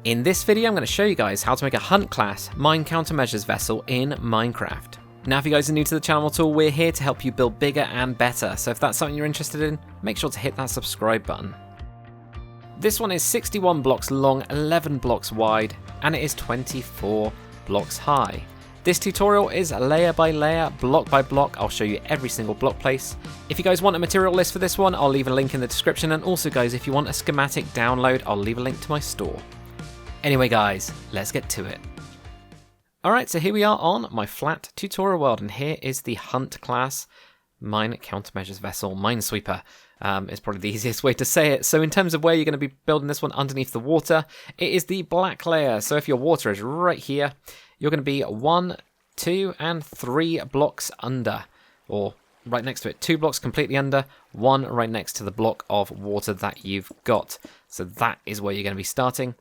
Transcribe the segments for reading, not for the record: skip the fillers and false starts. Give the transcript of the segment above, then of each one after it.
In this video I'm going to show you guys how to make a Hunt-class Mine Countermeasures vessel in Minecraft. Now if you guys are new to the channel at all, we're here to help you build bigger and better, so if that's something you're interested in, make sure to hit that subscribe button. This one is 61 blocks long, 11 blocks wide, and it is 24 blocks high. This tutorial is layer by layer, block by block. I'll show you every single block place. If you guys want a material list for this one, I'll leave a link in the description, and also guys, if you want a schematic download, I'll leave a link to my store. Anyway guys, let's get to it. Alright, so here we are on my flat tutorial world, and here is the Hunt-class Mine Countermeasures vessel, Minesweeper. Is probably the easiest way to say it. So in terms of where you're going to be building this one underneath the water, it is the black layer. So if your water is right here, you're going to be 1, 2, and 3 blocks under, or right next to it. 2 blocks completely under, 1 right next to the block of water that you've got. So that is where you're going to be starting.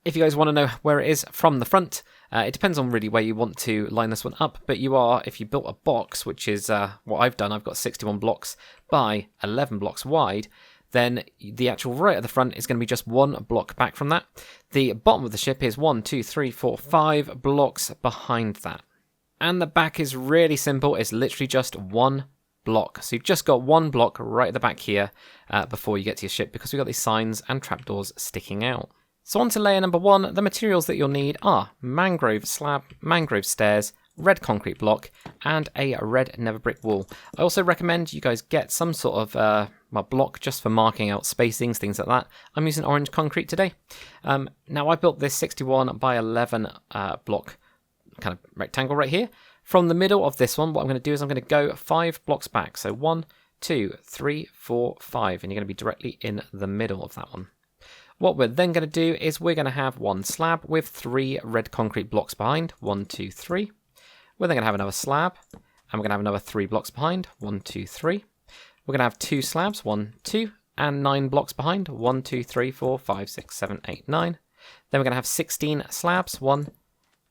If you guys want to know where it is from the front, it depends on really where you want to line this one up, but you are, if you built a box, which is what I've done, I've got 61 blocks by 11 blocks wide, then the actual right at the front is going to be just 1 block back from that. The bottom of the ship is 1, 2, 3, 4, 5 blocks behind that. And the back is really simple, it's literally just 1 block. So you've just got 1 block right at the back here before you get to your ship, because we've got these signs and trapdoors sticking out. So on to layer number 1, the materials that you'll need are mangrove slab, mangrove stairs, red concrete block, and a red nether brick wall. I also recommend you guys get some sort of block just for marking out spacings, things like that. I'm using orange concrete today. Now I built this 61 by 11 block kind of rectangle right here. From the middle of this one, what I'm going to do is I'm going to go 5 blocks back. So 1, 2, 3, 4, 5, and you're going to be directly in the middle of that one. What we're then going to do is we're going to have 1 slab with 3 red concrete blocks behind. 1, 2, 3. We're then going to have another slab, and we're going to have another 3 blocks behind. 1, 2, 3. We're going to have 2 slabs, 1, 2, and 9 blocks behind. 1, 2, 3, 4, 5, 6, 7, 8, 9. Then we're going to have 16 slabs. 1,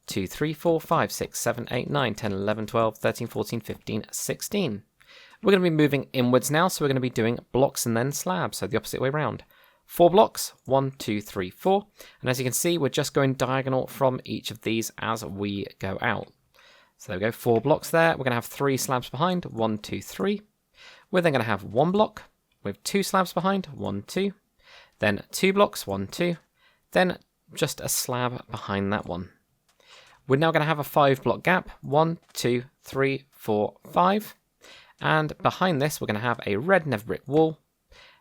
2, 3, 4, 5, 6, 7, 8, 9, 10, 11, 12, 13, 14, 15, 16. We're going to be moving inwards now, so we're going to be doing blocks and then slabs, so the opposite way around. 4 blocks, 1, 2, 3, 4. And as you can see, we're just going diagonal from each of these as we go out. So there we go, 4 blocks there. We're going to have 3 slabs behind, 1, 2, 3. We're then going to have 1 block with 2 slabs behind, 1, 2. Then 2 blocks, 1, 2. Then just a slab behind that one. We're now going to have a 5 block gap, 1, 2, 3, 4, 5. And behind this, we're going to have a red nether brick wall,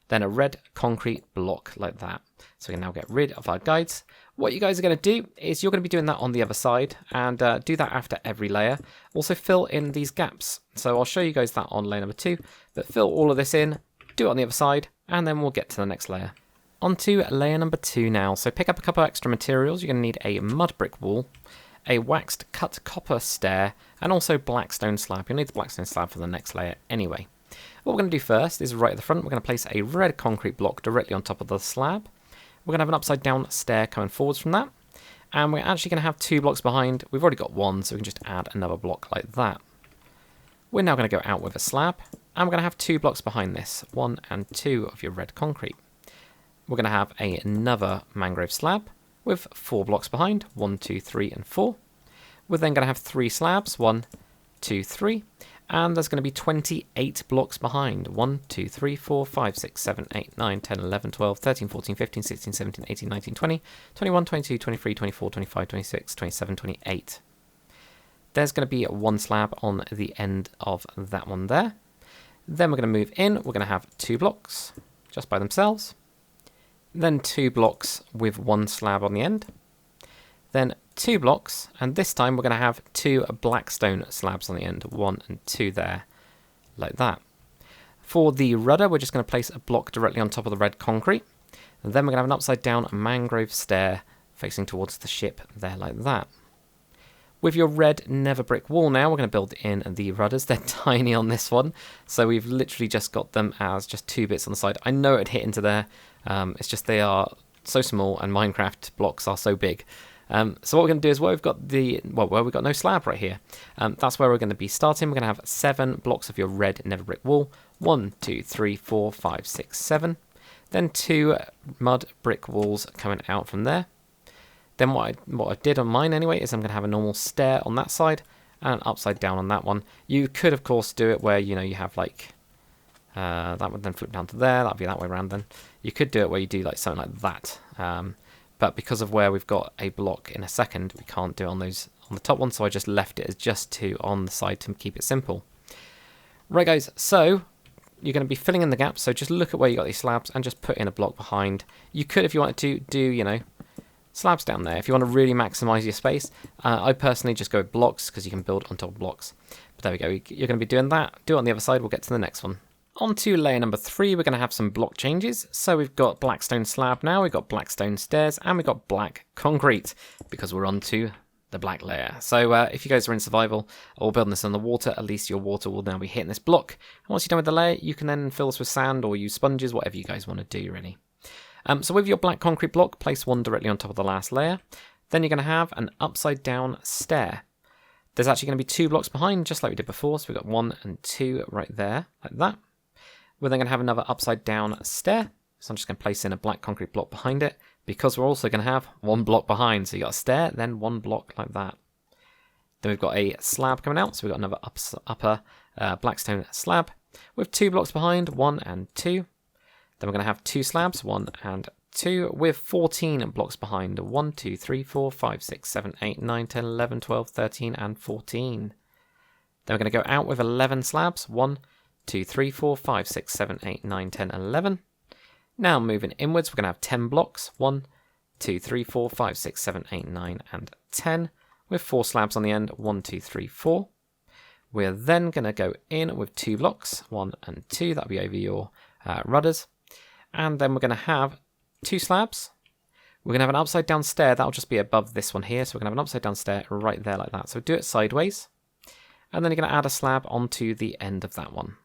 then a red concrete block like that. So we can now get rid of our guides. What you guys are going to do is you're going to be doing that on the other side, and do that after every layer. Also fill in these gaps. So I'll show you guys that on layer number 2, but fill all of this in, do it on the other side, and then we'll get to the next layer. On to layer number 2 now. So pick up a couple of extra materials. You're going to need a mud brick wall, a waxed cut copper stair, and also blackstone slab. You'll need the blackstone slab for the next layer anyway. What we're going to do first is right at the front, we're going to place a red concrete block directly on top of the slab. We're going to have an upside down stair coming forwards from that. And we're actually going to have 2 blocks behind. We've already got 1, so we can just add another block like that. We're now going to go out with a slab, and we're going to have 2 blocks behind this, 1 and 2 of your red concrete. We're going to have another mangrove slab with 4 blocks behind, 1, 2, 3, and 4. We're then going to have 3 slabs, 1, 2, 3. And there's going to be 28 blocks behind. 1, 2, 3, 4, 5, 6, 7, 8, 9, 10, 11, 12, 13, 14, 15, 16, 17, 18, 19, 20, 21, 22, 23, 24, 25, 26, 27, 28. There's going to be 1 slab on the end of that one there. Then we're going to move in. We're going to have 2 blocks just by themselves. Then 2 blocks with 1 slab on the end. Then 2 blocks, and this time we're going to have 2 blackstone slabs on the end, 1 and 2 there, like that. For the rudder, we're just going to place a block directly on top of the red concrete, and then we're going to have an upside down mangrove stair facing towards the ship there, like that. With your red nether brick wall now, we're going to build in the rudders. They're tiny on this one, so we've literally just got them as just 2 bits on the side. I know it'd hit into there, it's just they are so small and Minecraft blocks are so big. So what we're going to do is where we've got no slab right here, that's where we're going to be starting. We're going to have 7 blocks of your red nether brick wall. 1, 2, 3, 4, 5, 6, 7. Then 2 mud brick walls coming out from there. Then what I did on mine anyway is I'm going to have a normal stair on that side and an upside down on that one. You could, of course, do it where, you know, you have like that would then flip down to there. That would be that way around then. You could do it where you do like something like that. But because of where we've got a block in a second, we can't do it on those on the top one. So I just left it as just 2 on the side to keep it simple. Right, guys. So you're going to be filling in the gaps. So just look at where you got these slabs and just put in a block behind. You could, if you wanted to, do, you know, slabs down there if you want to really maximize your space. I personally just go with blocks because you can build on top of blocks. But there we go. You're going to be doing that. Do it on the other side. We'll get to the next one. On to layer number 3, we're going to have some block changes. So we've got black stone slab now, we've got black stone stairs, and we've got black concrete, because we're on to the black layer. So if you guys are in survival or building this on the water, at least your water will now be hitting this block. And once you're done with the layer, you can then fill this with sand or use sponges, whatever you guys want to do, really. So with your black concrete block, place one directly on top of the last layer. Then you're going to have an upside down stair. There's actually going to be 2 blocks behind, just like we did before. So we've got 1 and 2 right there, like that. We're then going to have another upside down stair. So I'm just going to place in a black concrete block behind it, because we're also going to have 1 block behind. So you got a stair, then 1 block like that. Then we've got a slab coming out. So we've got another upper black stone slab with 2 blocks behind, 1 and 2. Then we're going to have 2 slabs, 1 and 2, with 14 blocks behind. 1, 2, 3, 4, 5, 6, 7, 8, 9, 10, 11, 12, 13, and 14. Then we're going to go out with 11 slabs. 1, 2, 3, 4, 5, 6, 7, 8, 9, 10, 11. Now moving inwards, we're going to have 10 blocks. 1, 2, 3, 4, 5, 6, 7, 8, 9, and 10. With 4 slabs on the end. 1, 2, 3, 4. We're then going to go in with 2 blocks. 1 and 2. That'll be over your rudders. And then we're going to have 2 slabs. We're going to have an upside down stair. That'll just be above this one here. So we're going to have an upside down stair right there like that. So do it sideways. And then you're going to add a slab onto the end of that one.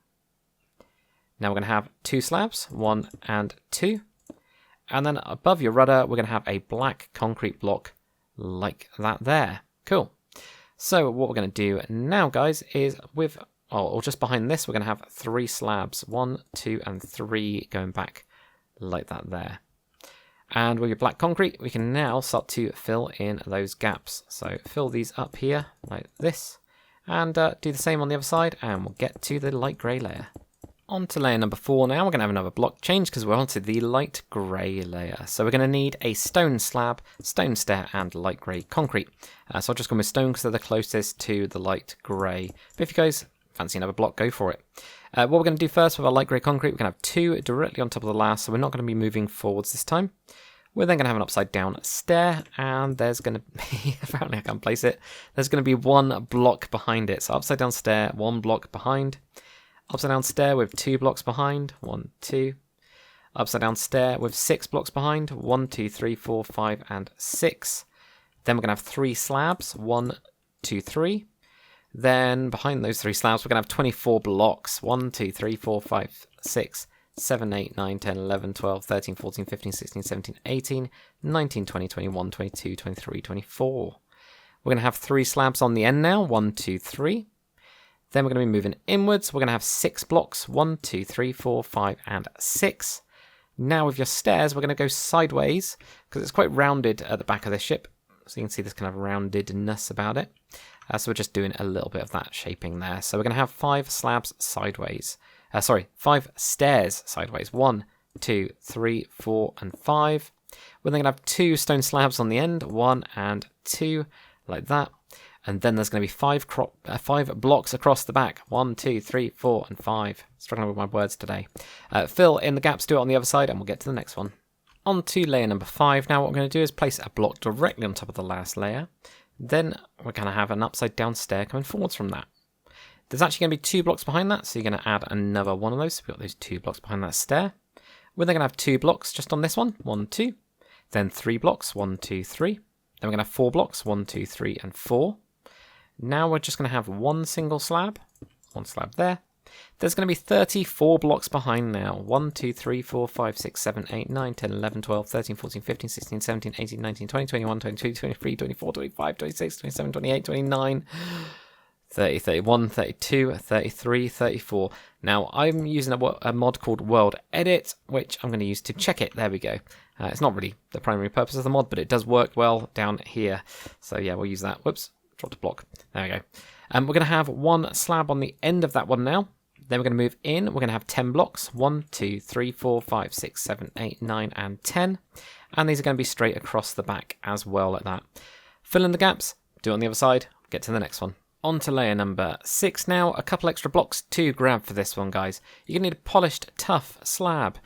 Now we're going to have 2 slabs, 1 and 2. And then above your rudder, we're going to have a black concrete block like that there. Cool. So what we're going to do now, guys, is with, or just behind this, we're going to have 3 slabs, 1, 2, and 3 going back like that there. And with your black concrete, we can now start to fill in those gaps. So fill these up here like this, and do the same on the other side, and we'll get to the light grey layer. On to layer number 4 now. We're going to have another block change because we're onto the light grey layer. So we're going to need a stone slab, stone stair, and light grey concrete. So I'll just go with stone because they're the closest to the light grey. But if you guys fancy another block, go for it. What we're going to do first with our light grey concrete, we're going to have 2 directly on top of the last, so we're not going to be moving forwards this time. We're then going to have an upside down stair, and there's going to be, apparently I can't place it, there's going to be 1 block behind it. So upside down stair, 1 block behind. Upside down stair with 2 blocks behind, 1, 2. Upside down stair with 6 blocks behind, 1, 2, 3, 4, 5, and 6. Then we're going to have 3 slabs, 1, 2, 3. Then behind those 3 slabs, we're going to have 24 blocks, 1, 2, 3, 4, 5, 6, 7, 8, 9, 10, 11, 12, 13, 14, 15, 16, 17, 18, 19, 20, 21, 22, 23, 24. We're going to have 3 slabs on the end now, 1, 2, 3. Then we're going to be moving inwards. We're going to have 6 blocks, 1, 2, 3, 4, 5, and 6. Now with your stairs, we're going to go sideways because it's quite rounded at the back of this ship. So you can see this kind of roundedness about it. So we're just doing a little bit of that shaping there. So we're going to have 5 slabs sideways. 5 stairs sideways. 1, 2, 3, 4, and 5. We're then going to have 2 stone slabs on the end. 1 and 2, like that. And then there's going to be 5 blocks across the back. 1, 2, 3, 4, and 5. Struggling with my words today. Fill in the gaps, do it on the other side, and we'll get to the next one. On to layer number 5. Now what we're going to do is place a block directly on top of the last layer. Then we're going to have an upside down stair coming forwards from that. There's actually going to be 2 blocks behind that, so you're going to add another one of those. So we've got those 2 blocks behind that stair. We're then going to have 2 blocks just on this one. 1, 2. Then 3 blocks. 1, 2, 3. Then we're going to have 4 blocks. 1, 2, 3, and 4. Now we're just going to have 1 single slab. 1 slab there. There's going to be 34 blocks behind now. 1, 2, 3, 4, 5, 6, 7, 8, 9, 10, 11, 12, 13, 14, 15, 16, 17, 18, 19, 20, 21, 22, 23, 24, 25, 26, 27, 28, 29, 30, 31, 32, 33, 34. Now, I'm using a mod called World Edit, which I'm going to use to check it. There we go. It's not really the primary purpose of the mod, but it does work well down here. So yeah, we'll use that. Whoops, dropped a block. There we go. We're going to have one slab on the end of that one now. Then we're going to move in. We're going to have 10 blocks. 1, 2, 3, 4, 5, 6, 7, 8, 9, and 10. And these are going to be straight across the back as well, like that. Fill in the gaps. Do it on the other side. Get to the next one. On to layer number 6 now. A couple extra blocks to grab for this one, guys. You're going to need a polished, tough slab.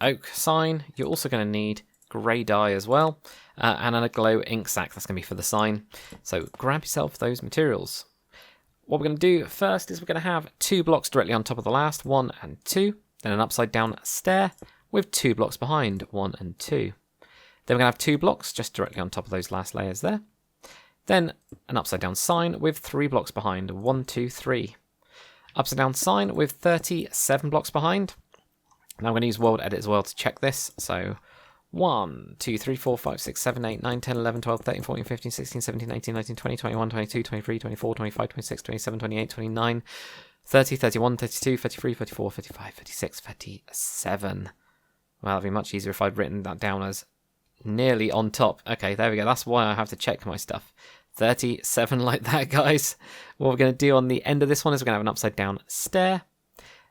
Oak sign. You're also going to need grey dye as well. And a glow ink sac. That's going to be for the sign. So grab yourself those materials. What we're going to do first is we're going to have 2 blocks directly on top of the last, 1 and 2. Then an upside down stair with 2 blocks behind, 1 and 2. Then we're going to have 2 blocks just directly on top of those last layers there. Then an upside down sign with 3 blocks behind, 1, 2, 3. Upside down sign with 37 blocks behind. Now I'm going to use World Edit as well to check this. So 1, 2, 3, 4, 5, 6, 7, 8, 9, 10, 11, 12, 13, 14, 15, 16, 17, 18, 19, 20, 21, 22, 23, 24, 25, 26, 27, 28, 29, 30, 31, 32, 33, 34, 35, 36, 37. Well, it'd be much easier if I'd written that down as nearly on top. Okay, there we go. That's why I have to check my stuff. 37 like that, guys. What we're going to do on the end of this one is we're going to have an upside down stair.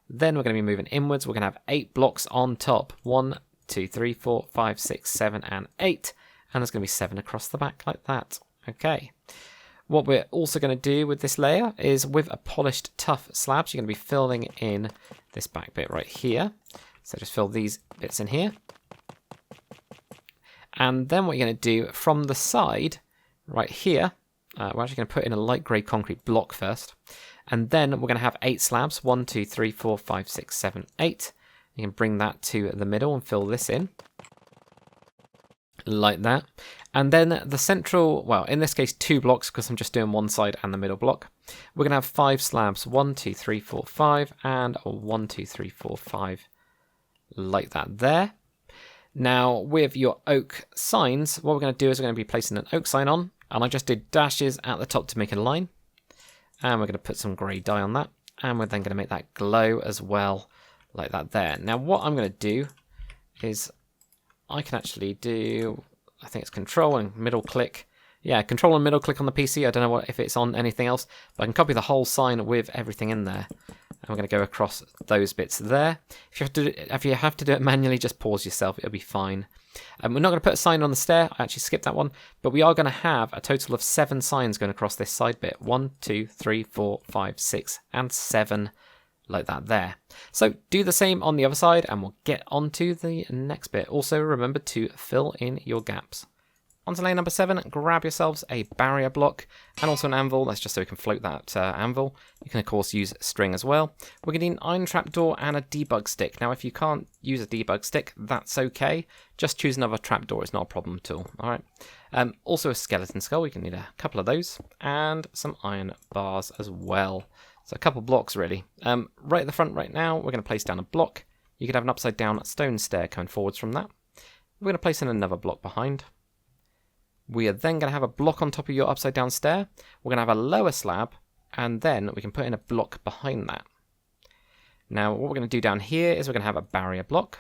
Then we're going to be moving inwards. We're going to have 8 blocks on top. 1, 2, 3, 4, 5, 6, 7, and 8. And there's going to be 7 across the back like that. Okay. What we're also going to do with this layer is with a polished tough slab, so you're going to be filling in this back bit right here. So just fill these bits in here. And then what you're going to do from the side, right here, we're actually going to put in a light grey concrete block first. And then we're going to have 8 slabs, 1, 2, 3, 4, 5, 6, 7, 8. You can bring that to the middle and fill this in. Like that. And then the central, well, in this case 2 blocks because I'm just doing one side and the middle block. We're going to have 5 slabs, 1, 2, 3, 4, 5, and 1, 2, 3, 4, 5. Like that there. Now, with your oak signs, what we're going to do is we're going to be placing an oak sign on. And I just did dashes at the top to make a line. And we're going to put some grey dye on that. And we're then going to make that glow as well, like that there. Now, what I'm going to do is I can actually do, I think it's control and middle click. Yeah, control and middle click on the PC. I don't know if it's on anything else, but I can copy the whole sign with everything in there. And we're going to go across those bits there. If you have to do it manually, just pause yourself. It'll be fine. We're not going to put a sign on the stair. I actually skipped that one. But we are going to have a total of 7 signs going across this side bit. 1, 2, 3, 4, 5, 6, and 7. Like that there. So do the same on the other side and we'll get on to the next bit. Also remember to fill in your gaps. On to layer number 7, grab yourselves a barrier block and also an anvil. That's just so we can float that anvil. You can of course use string as well. We're going to need an iron trapdoor and a debug stick. Now if you can't use a debug stick, that's okay. Just choose another trapdoor, it's not a problem at all. Alright. Also a skeleton skull, we can need a couple of those. And some iron bars as well. So a couple blocks really. Right at the front right now, we're going to place down a block. You could have an upside down stone stair coming forwards from that. We're going to place in another block behind. We are then going to have a block on top of your upside down stair. We're going to have a lower slab, and then we can put in a block behind that. Now what we're going to do down here is we're going to have a barrier block,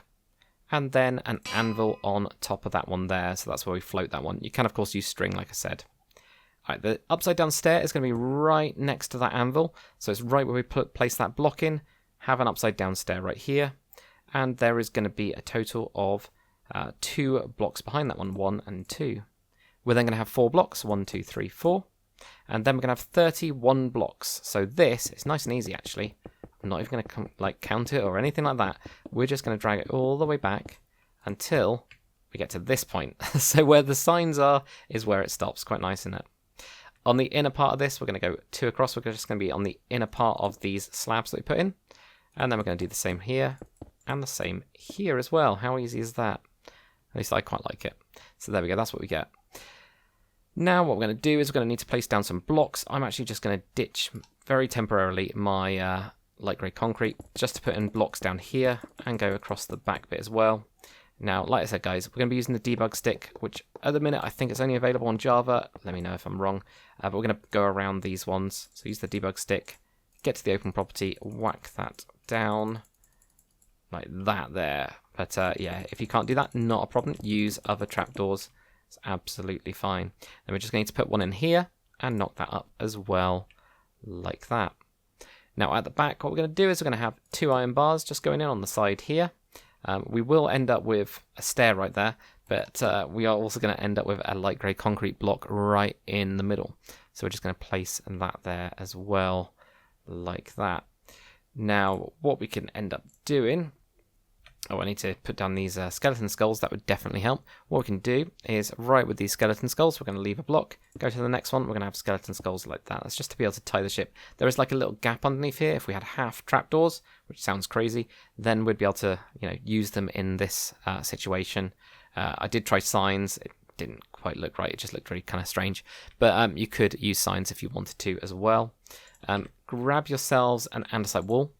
and then an anvil on top of that one there. So that's where we float that one. You can of course use string like I said. Alright, the upside down stair is going to be right next to that anvil. So it's right where we place that block in. Have an upside down stair right here. And there is going to be a total of 2 blocks behind that one. 1 and 2. We're then going to have 4 blocks. 1, 2, 3, 4. And then we're going to have 31 blocks. So this is nice and easy actually. I'm not even going to count it or anything like that. We're just going to drag it all the way back until we get to this point. So where the signs are is where it stops. Quite nice, isn't it? On the inner part of this, we're going to go 2 across. We're just going to be on the inner part of these slabs that we put in. And then we're going to do the same here and the same here as well. How easy is that? At least I quite like it. So there we go. That's what we get. Now what we're going to do is we're going to need to place down some blocks. I'm actually just going to ditch very temporarily my light grey concrete just to put in blocks down here and go across the back bit as well. Now, like I said, guys, we're going to be using the debug stick, which at the minute I think it's only available on Java. Let me know if I'm wrong. But we're going to go around these ones. So use the debug stick, get to the open property, whack that down like that there. But yeah, if you can't do that, not a problem. Use other trapdoors. It's absolutely fine. Then we're just going to put one in here and knock that up as well, like that. Now at the back, what we're going to do is we're going to have 2 iron bars just going in on the side here. We will end up with a stair right there, but we are also going to end up with a light grey concrete block right in the middle. So we're just going to place that there as well, like that. Now, what we can end up doing... Oh, I need to put down these skeleton skulls. That would definitely help. What we can do is, right with these skeleton skulls, we're going to leave a block. Go to the next one. We're going to have skeleton skulls like that. That's just to be able to tie the ship. There is like a little gap underneath here. If we had half trapdoors, which sounds crazy, then we'd be able to, use them in this situation. I did try signs. It didn't quite look right. It just looked really kind of strange. But you could use signs if you wanted to as well. Grab yourselves an andesite wall.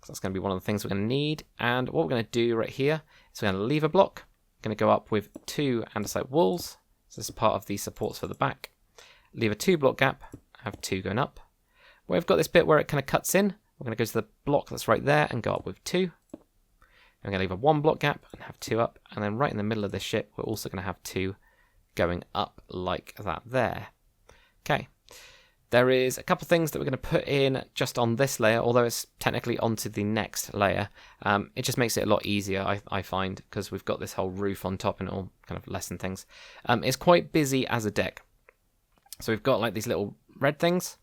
That's going to be one of the things we're going to need. And what we're going to do right here is we're going to leave a block. We're going to go up with 2 andesite walls. So this is part of the supports for the back. Leave a 2 block gap. Have 2 going up. Where we've got this bit where it kind of cuts in, we're going to go to the block that's right there and go up with 2. And we're going to leave a 1 block gap and have 2 up. And then right in the middle of this ship, we're also going to have 2 going up like that there. Okay. There is a couple of things that we're going to put in just on this layer, although it's technically onto the next layer. It just makes it a lot easier, I find, because we've got this whole roof on top and it'll kind of lessen things. It's quite busy as a deck. So we've got like these little red things.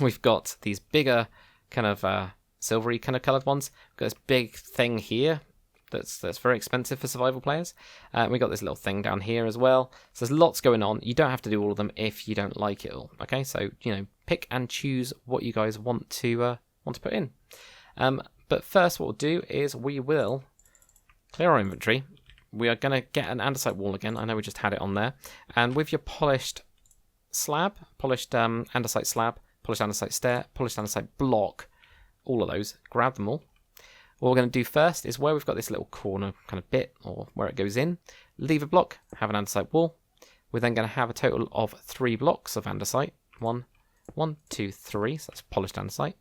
We've got these bigger kind of silvery kind of coloured ones. We've got this big thing here. That's very expensive for survival players. We got this little thing down here as well. So there's lots going on. You don't have to do all of them if you don't like it all. Okay, so pick and choose what you guys want to put in. But first, what we'll do is we will clear our inventory. We are going to get an andesite wall again. I know we just had it on there. And with your polished slab, polished andesite slab, polished andesite stair, polished andesite block, all of those, grab them all. What we're going to do first is where we've got this little corner kind of bit, or where it goes in, leave a block, have an andesite wall. We're then going to have a total of 3 blocks of andesite. 1, 2, 3, so that's polished andesite.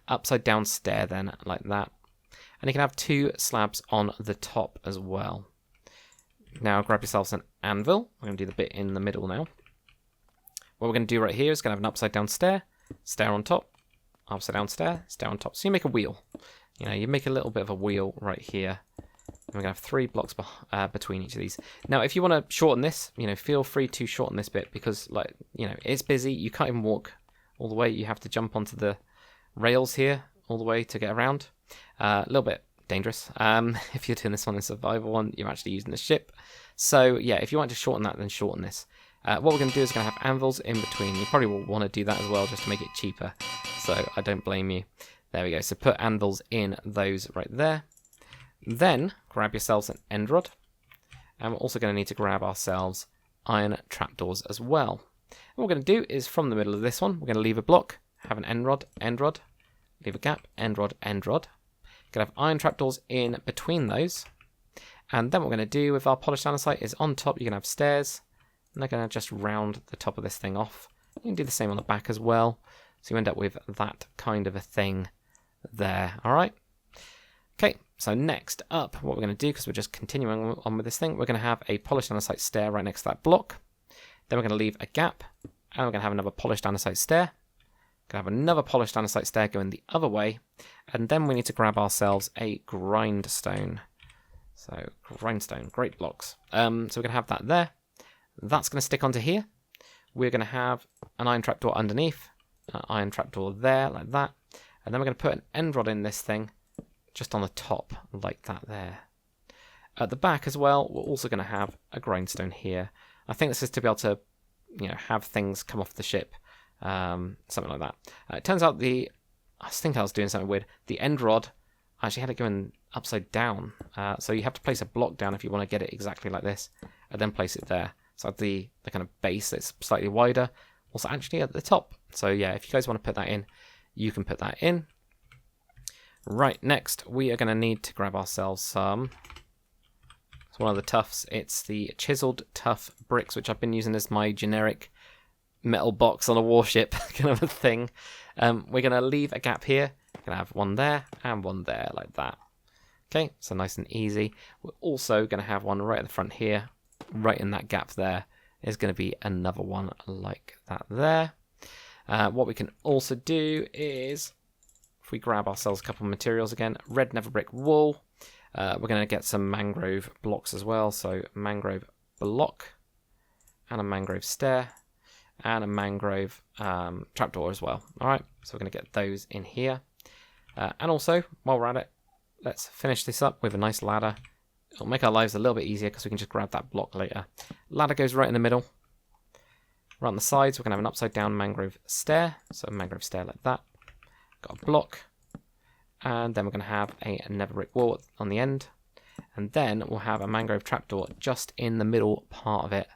Upside down stair then, like that. And you can have 2 slabs on the top as well. Now grab yourselves an anvil. We're going to do the bit in the middle now. What we're going to do right here is going to have an upside down stair, stair on top, upside down stair, stair on top. So you make a wheel. You make a little bit of a wheel right here. And we're going to have 3 blocks between each of these. Now, if you want to shorten this, feel free to shorten this bit because, it's busy. You can't even walk all the way. You have to jump onto the rails here all the way to get around. A little bit dangerous. If you're doing this one in survival one, you're actually using the ship. So, yeah, if you want to shorten that, then shorten this. What we're going to do is we're going to have anvils in between. You probably will want to do that as well just to make it cheaper. So, I don't blame you. There we go. So put anvils in those right there. Then grab yourselves an end rod. And we're also going to need to grab ourselves iron trapdoors as well. And what we're going to do is from the middle of this one, we're going to leave a block, have an end rod, leave a gap, end rod, end rod. Going to have iron trapdoors in between those. And then what we're going to do with our polished andesite is on top you're going to have stairs. And they're going to just round the top of this thing off. You can do the same on the back as well. So you end up with that kind of a thing there. All right. Okay, so next up, what we're going to do, because we're just continuing on with this thing, we're going to have a polished andesite stair right next to that block. Then we're going to leave a gap, and we're going to have another polished andesite stair. Going to have another polished andesite stair going the other way, and then we need to grab ourselves a grindstone. So grindstone, great blocks. So we're going to have that there. That's going to stick onto here. We're going to have an iron trapdoor underneath, an iron trapdoor there, like that. And then we're going to put an end rod in this thing just on the top, like that there. At the back as well, we're also going to have a grindstone here. I think this is to be able to, have things come off the ship, something like that. It turns out I think I was doing something weird. The end rod, I actually had it going upside down. So you have to place a block down if you want to get it exactly like this, and then place it there. So the kind of base that's slightly wider, also actually at the top. So yeah, if you guys want to put that in, you can put that in. Right, next we are going to need to grab ourselves some one of the tufts. It's the chiseled tough bricks, which I've been using as my generic metal box on a warship kind of a thing. We're going to leave a gap here. We're going to have one there and one there like that. Okay, so nice and easy. We're also going to have one right at the front here. Right in that gap there is going to be another one like that there. What we can also do is, if we grab ourselves a couple of materials again, red nether brick wool. We're going to get some mangrove blocks as well. So mangrove block and a mangrove stair and a mangrove trapdoor as well. All right, so we're going to get those in here. And also, while we're at it, let's finish this up with a nice ladder. It'll make our lives a little bit easier because we can just grab that block later. Ladder goes right in the middle. Right on the sides, we're going to have an upside down mangrove stair. So a mangrove stair like that. Got a block. And then we're going to have a nether brick wall on the end. And then we'll have a mangrove trapdoor just in the middle part of it.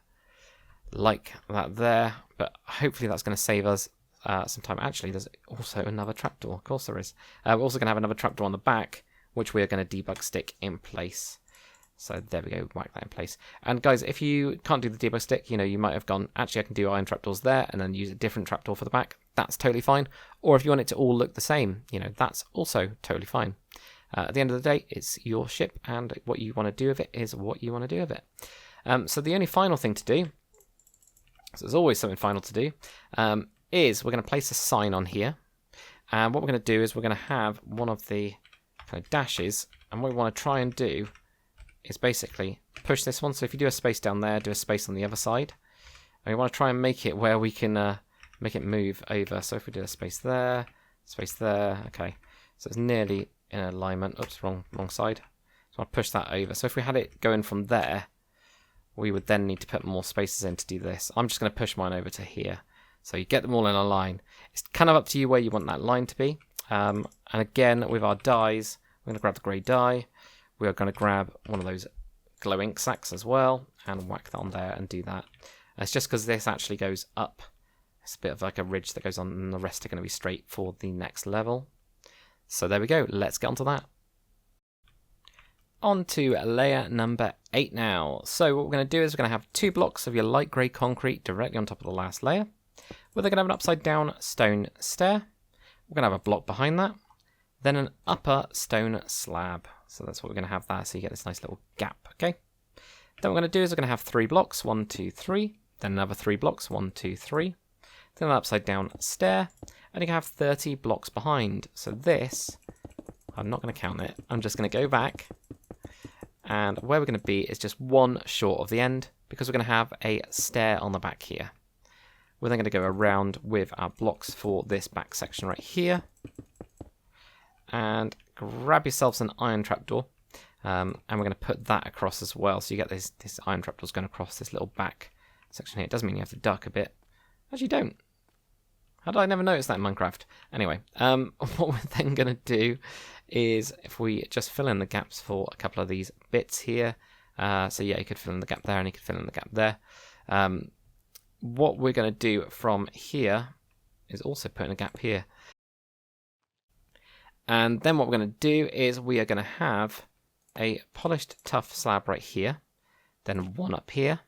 Like that there. But hopefully that's going to save us some time. Actually, there's also another trapdoor. Of course there is. We're also going to have another trapdoor on the back, which we are going to debug stick in place. So there we go, whack that in place. And guys, if you can't do the debug stick, you know, you might have gone, actually I can do iron trapdoors there and then use a different trapdoor for the back. That's totally fine. Or if you want it to all look the same, you know, that's also totally fine. At the end of the day, it's your ship, and what you want to do with it is what you want to do with it. So the only final thing to do, so there's always something final to do, is we're going to place a sign on here. And what we're going to do is we're going to have one of the kind of dashes, and what we want to try and do is basically push this one. So if you do a space down there, do a space on the other side. And we want to try and make it where we can make it move over. So if we do a space there, okay. So it's nearly in alignment. Oops, wrong side. So I'll push that over. So if we had it going from there, we would then need to put more spaces in to do this. I'm just going to push mine over to here. So you get them all in a line. It's kind of up to you where you want that line to be. And again, with our dyes, we're going to grab the grey dye. We are going to grab one of those glow ink sacks as well and whack that on there and do that. It's just because this actually goes up. It's a bit of like a ridge that goes on, and the rest are going to be straight for the next level. So there we go. Let's get onto that. On to layer number 8 now. So what we're going to do is we're going to have 2 blocks of your light grey concrete directly on top of the last layer. We're then going to have an upside down stone stair. We're going to have a block behind that. Then an upper stone slab. So that's what we're going to have there. So you get this nice little gap, okay? Then what we're going to do is we're going to have 3 blocks, 1, 2, 3. Then another 3 blocks, 1, 2, 3. Then an upside down stair. And you can have 30 blocks behind. So this, I'm not going to count it. I'm just going to go back. And where we're going to be is just 1 short of the end, because we're going to have a stair on the back here. We're then going to go around with our blocks for this back section right here. And grab yourselves an iron trapdoor. And we're going to put that across as well. So you get this iron trapdoor's going across this little back section here. It doesn't mean you have to duck a bit. Actually, don't. How did I never notice that in Minecraft? Anyway, what we're then going to do is if we just fill in the gaps for a couple of these bits here. So yeah, you could fill in the gap there and you could fill in the gap there. What we're going to do from here is also put in a gap here. And then what we're going to do is we are going to have a polished tough slab right here. Then one up here,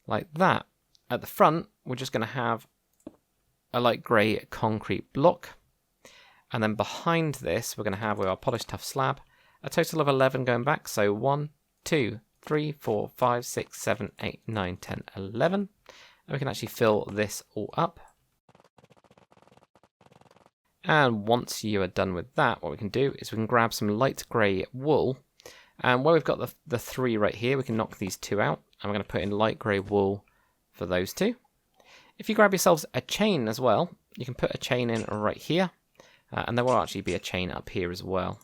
like that. At the front, we're just going to have a light grey concrete block. And then behind this, we're going to have with our polished tough slab, a total of 11 going back. So 1, 2, 3, 4, 5, 6, 7, 8, 9, 10, 11. And we can actually fill this all up. And once you are done with that, what we can do is we can grab some light grey wool. And where we've got the 3 right here, we can knock these 2 out. And we're going to put in light grey wool for those 2. If you grab yourselves a chain as well, you can put a chain in right here. And there will actually be a chain up here as well.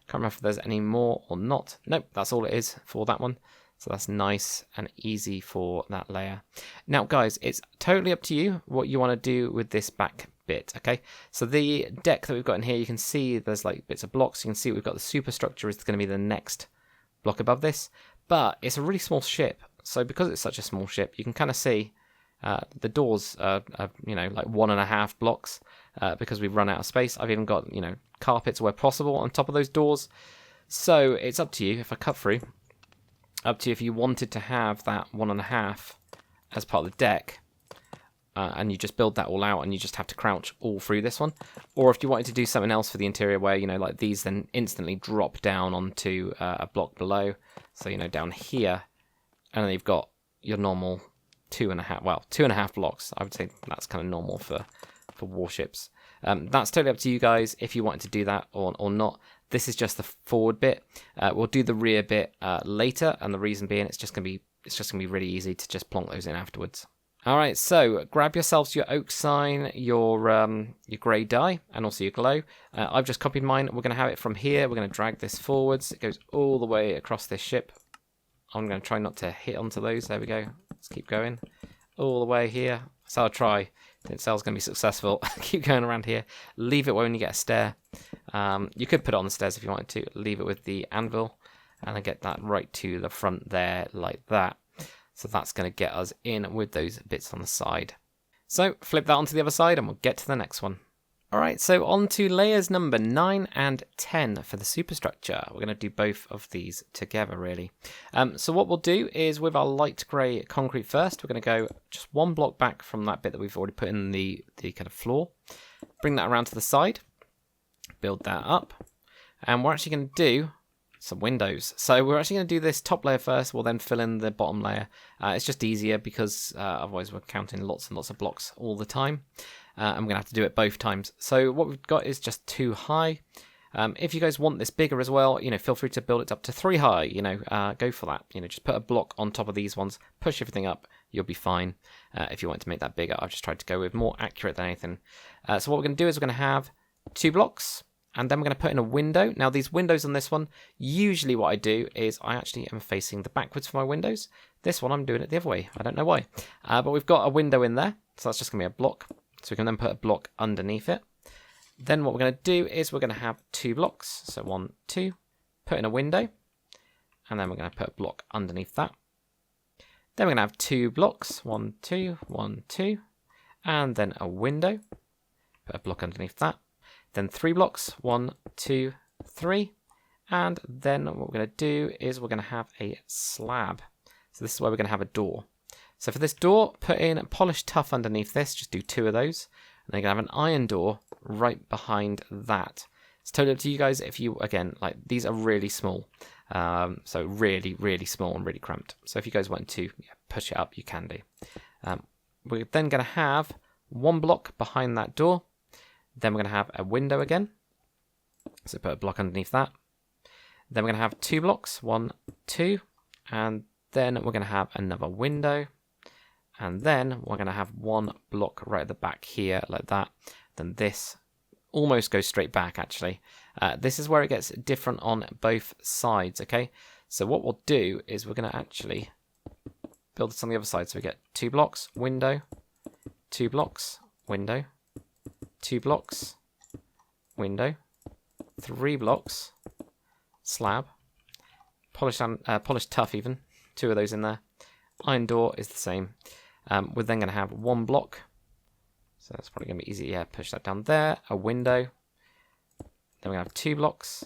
Can't remember if there's any more or not. Nope, that's all it is for that one. So that's nice and easy for that layer. Now, guys, it's totally up to you what you want to do with this back bit, okay? So the deck that we've got in here, you can see there's like bits of blocks. You can see we've got the superstructure is going to be the next block above this. But it's a really small ship. So because it's such a small ship, you can kind of see the doors are, you know, like 1.5 blocks because we've run out of space. I've even got, you know, carpets where possible on top of those doors. So it's up to you. If I cut through, up to you if you wanted to have that 1.5 as part of the deck, and you just build that all out and you just have to crouch all through this one. Or if you wanted to do something else for the interior where, you know, like these then instantly drop down onto a block below. So, you know, down here, and then you've got your normal 2.5 blocks. I would say that's kind of normal for warships. That's totally up to you guys if you wanted to do that or not. This is just the forward bit. We'll do the rear bit later, and the reason being it's just gonna be really easy to just plonk those in afterwards. All right, so grab yourselves your oak sign, your grey dye, and also your glow. I've just copied mine. We're gonna have it from here. We're gonna drag this forwards. It goes all the way across this ship. I'm gonna try not to hit onto those. There we go. Let's keep going all the way here. So I'll try. Didn't say I was going to be successful. Keep going around here. Leave it when you get a stair. You could put it on the stairs if you wanted to. Leave it with the anvil. And then get that right to the front there like that. So that's going to get us in with those bits on the side. So flip that onto the other side and we'll get to the next one. Alright, so on to layers number 9 and 10 for the superstructure. We're going to do both of these together, really. So what we'll do is with our light grey concrete first, we're going to go just one block back from that bit that we've already put in the kind of floor. Bring that around to the side. Build that up. And we're actually going to do some windows. So we're actually going to do this top layer first. We'll then fill in the bottom layer. It's just easier because otherwise we're counting lots and lots of blocks all the time. I'm going to have to do it both times. So what we've got is just 2 high. If you guys want this bigger as well, you know, feel free to build it up to 3 high. You know, go for that. You know, just put a block on top of these ones, push everything up. You'll be fine. If you want to make that bigger, I've just tried to go with more accurate than anything. So what we're going to do is we're going to have 2 blocks, and then we're going to put in a window. Now these windows on this one, usually what I do is I actually am facing the backwards for my windows. This one I'm doing it the other way. I don't know why. But we've got a window in there, so that's just going to be a block. So we can then put a block underneath it. Then what we're going to do is we're going to have 2 blocks. So 1, 2, put in a window. And then we're going to put a block underneath that. Then we're going to have 2 blocks. 1, 2, 1, 2. And then a window. Put a block underneath that. Then 3 blocks. 1, 2, 3. And then what we're going to do is we're going to have a slab. So this is where we're going to have a door. So for this door, put in polished tuff underneath this. Just do 2 of those. And then you're going to have an iron door right behind that. It's totally up to you guys if you, again, like these are really small. So really, really small and really cramped. So if you guys want to push it up, you can do. We're then going to have 1 block behind that door. Then we're going to have a window again. So put a block underneath that. Then we're going to have 2 blocks. 1, 2. And then we're going to have another window. And then we're going to have 1 block right at the back here, like that. Then this almost goes straight back, actually. This is where it gets different on both sides, okay? So what we'll do is we're going to actually build this on the other side. So we get 2 blocks, window, 2 blocks, window, 2 blocks, window, 3 blocks, slab, polished tuff even, 2 of those in there. Iron door is the same. We're then going to have 1 block. So that's probably going to be easy. Yeah, push that down there. A window. Then we're going to have 2 blocks.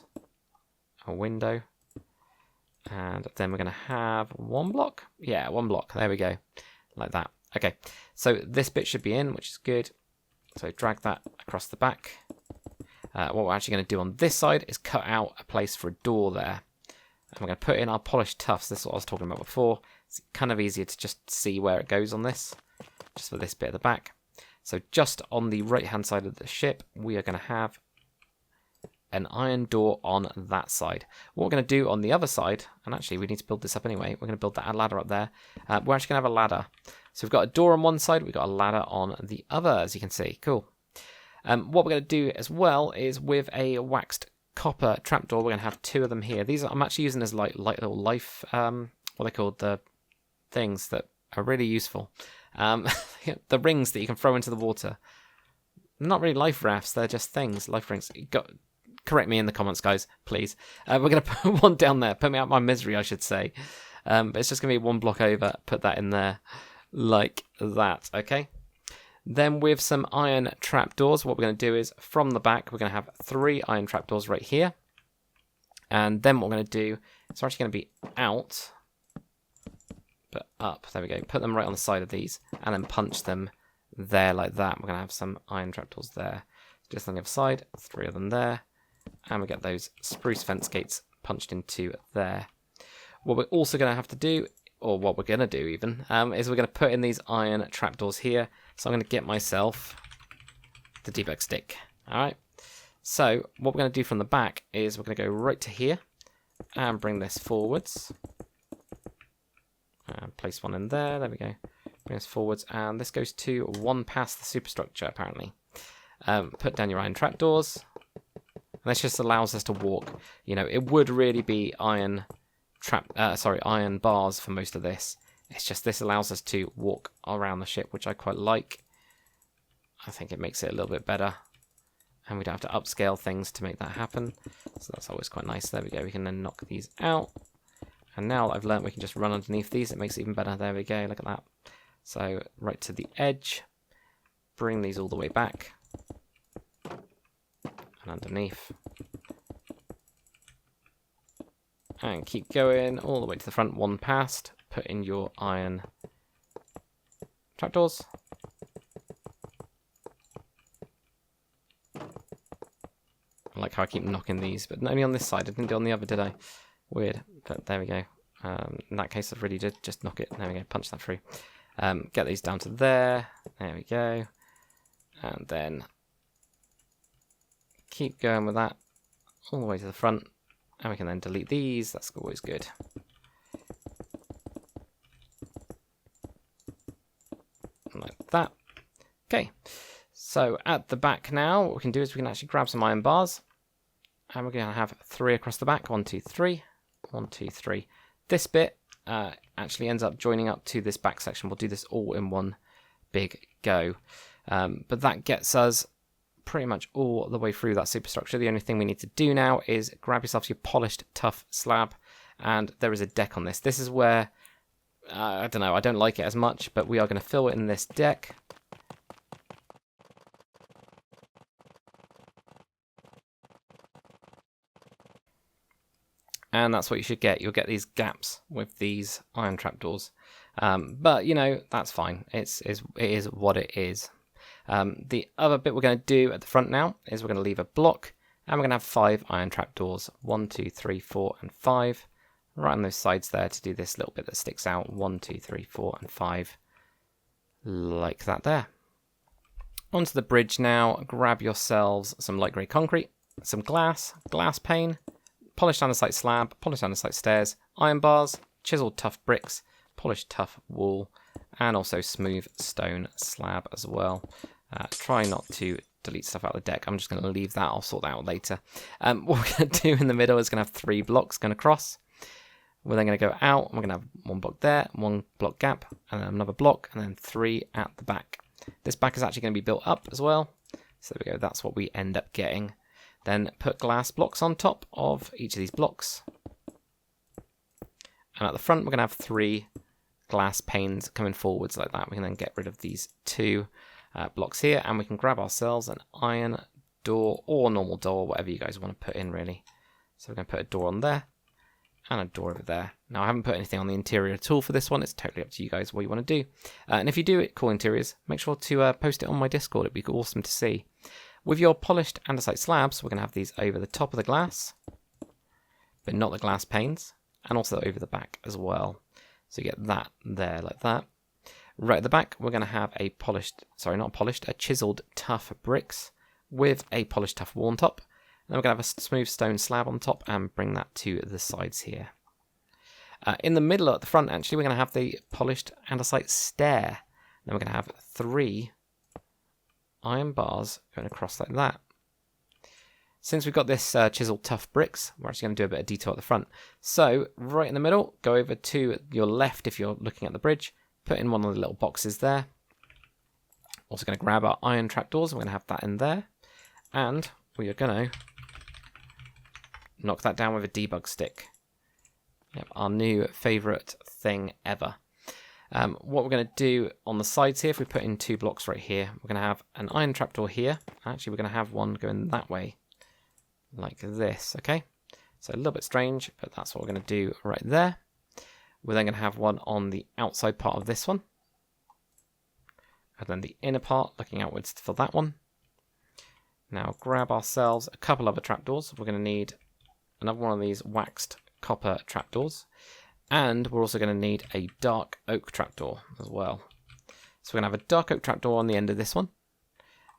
A window. And then we're going to have 1 block. Yeah, 1 block. There we go. Like that. Okay. So this bit should be in, which is good. So drag that across the back. What we're actually going to do on this side is cut out a place for a door there. And we're going to put in our polished tufts. This is what I was talking about before. It's kind of easier to just see where it goes on this, just for this bit at the back. So just on the right hand side of the ship, we are going to have an iron door on that side. What we're going to do on the other side, and actually we need to build this up anyway, we're going to build that ladder up there. We're actually going to have a ladder. So we've got a door on one side, we've got a ladder on the other, as you can see. Cool. What we're going to do as well is with a waxed copper trapdoor, we're going to have 2 of them here. These I'm actually using as like little life, what are they called? The things that are really useful. The rings that you can throw into the water. Not really life rafts, they're just things, life rings. Correct me in the comments, guys, please. We're going to put 1 down there. Put me out my misery, I should say. But it's just going to be 1 block over. Put that in there like that, okay? Then with some iron trapdoors, what we're going to do is from the back, we're going to have 3 iron trapdoors right here. And then what we're going to do, it's actually going to be out put up. There we go. Put them right on the side of these, and then punch them there like that. We're going to have some iron trapdoors there. Just on the other side, 3 of them there. And we get those spruce fence gates punched into there. What we're also going to have to do, or what we're going to do even, is we're going to put in these iron trapdoors here. So I'm going to get myself the debug stick. Alright. So what we're going to do from the back is we're going to go right to here and bring this forwards. And place one in there. There we go. Bring this forwards. And this goes to one past the superstructure, apparently. Put down your iron trapdoors. And this just allows us to walk. You know, it would really be iron bars for most of this. It's just this allows us to walk around the ship, which I quite like. I think it makes it a little bit better. And we don't have to upscale things to make that happen. So that's always quite nice. There we go. We can then knock these out. And now that I've learned we can just run underneath these, it makes it even better. There we go. Look at that. So right to the edge. Bring these all the way back. And underneath. And keep going all the way to the front. One past. Put in your iron trapdoors. I like how I keep knocking these, but only on this side. I didn't do it on the other, did I? Weird, but there we go. In that case, I really did just knock it. There we go, punch that through. Get these down to there. There we go. And then keep going with that all the way to the front. And we can then delete these. That's always good. Like that. Okay. So at the back now, what we can do is we can actually grab some iron bars. And we're going to have 3 across the back. 1, 2, 3. 1, 2, 3. This bit actually ends up joining up to this back section. We'll do this all in one big go. But that gets us pretty much all the way through that superstructure. The only thing we need to do now is grab yourself your polished tough slab. And there is a deck on this. This is where, I don't know, I don't like it as much, but we are going to fill it in this deck. And that's what you should get. You'll get these gaps with these iron trapdoors. But, you know, that's fine. It is what it is. The other bit we're going to do at the front now is we're going to leave a block. And we're going to have 5 iron trapdoors. 1, 2, 3, 4, and 5. Right on those sides there to do this little bit that sticks out. 1, 2, 3, 4, and 5. Like that there. Onto the bridge now. Grab yourselves some light grey concrete. Some glass pane. Polished andesite slab, polished andesite stairs, iron bars, chiseled tough bricks, polished tough wall, and also smooth stone slab as well. Try not to delete stuff out of the deck. I'm just going to leave that. I'll sort that out later. What we're going to do in the middle is going to have 3 blocks going across. We're then going to go out, and we're going to have 1 block there, 1 block gap, and then another block, and then 3 at the back. This back is actually going to be built up as well. So there we go. That's what we end up getting. Then put glass blocks on top of each of these blocks. And at the front, we're going to have 3 glass panes coming forwards like that. We can then get rid of these 2 blocks here, and we can grab ourselves an iron door or normal door, whatever you guys want to put in, really. So we're going to put a door on there and a door over there. Now, I haven't put anything on the interior at all for this one. It's totally up to you guys what you want to do. And if you do cool interiors, make sure to post it on my Discord. It'd be awesome to see. With your polished andesite slabs, we're going to have these over the top of the glass, but not the glass panes, and also over the back as well. So you get that there like that. Right at the back, we're going to have a chiseled tough bricks with a polished tough wall on top. And then we're going to have a smooth stone slab on top and bring that to the sides here. In the middle at the front, actually, we're going to have the polished andesite stair. Then we're going to have 3 iron bars going across like that. Since we've got this chiseled tough bricks, we're actually going to do a bit of detail at the front. So right in the middle, go over to your left if you're looking at the bridge, put in one of the little boxes there. Also going to grab our iron trapdoors, we're going to have that in there, and we are going to knock that down with a debug stick. Yep, our new favourite thing ever. What we're going to do on the sides here, if we put in 2 blocks right here, we're going to have an iron trapdoor here. Actually, we're going to have one going that way, like this, okay? So a little bit strange, but that's what we're going to do right there. We're then going to have one on the outside part of this one. And then the inner part looking outwards for that one. Now grab ourselves a couple other trapdoors. We're going to need another one of these waxed copper trapdoors. And we're also going to need a dark oak trapdoor as well. So we're going to have a dark oak trapdoor on the end of this one.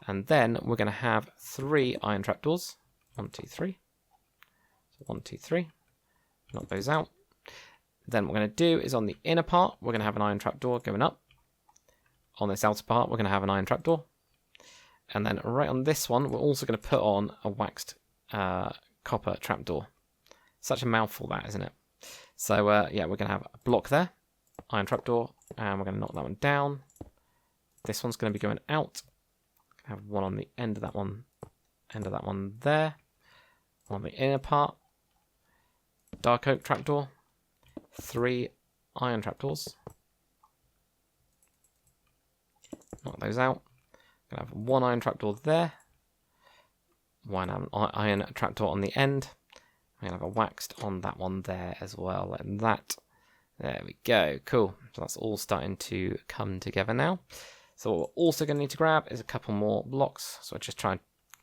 And then we're going to have 3 iron trapdoors. 1, 2, 3. So 1, 2, 3. Knock those out. Then what we're going to do is on the inner part, we're going to have an iron trapdoor going up. On this outer part, we're going to have an iron trapdoor. And then right on this one, we're also going to put on a waxed copper trapdoor. Such a mouthful that, isn't it? So yeah, we're going to have a block there, iron trapdoor, and we're going to knock that one down. This one's going to be going out. Have one on the end of that one there. One on the inner part. Dark oak trapdoor. 3 iron trapdoors. Knock those out. Gonna have 1 iron trapdoor there. 1 iron trapdoor on the end. I'm gonna have a waxed on that one there as well, like that. There we go. Cool. So that's all starting to come together now. So what we're also going to need to grab is a couple more blocks. So I'll just try and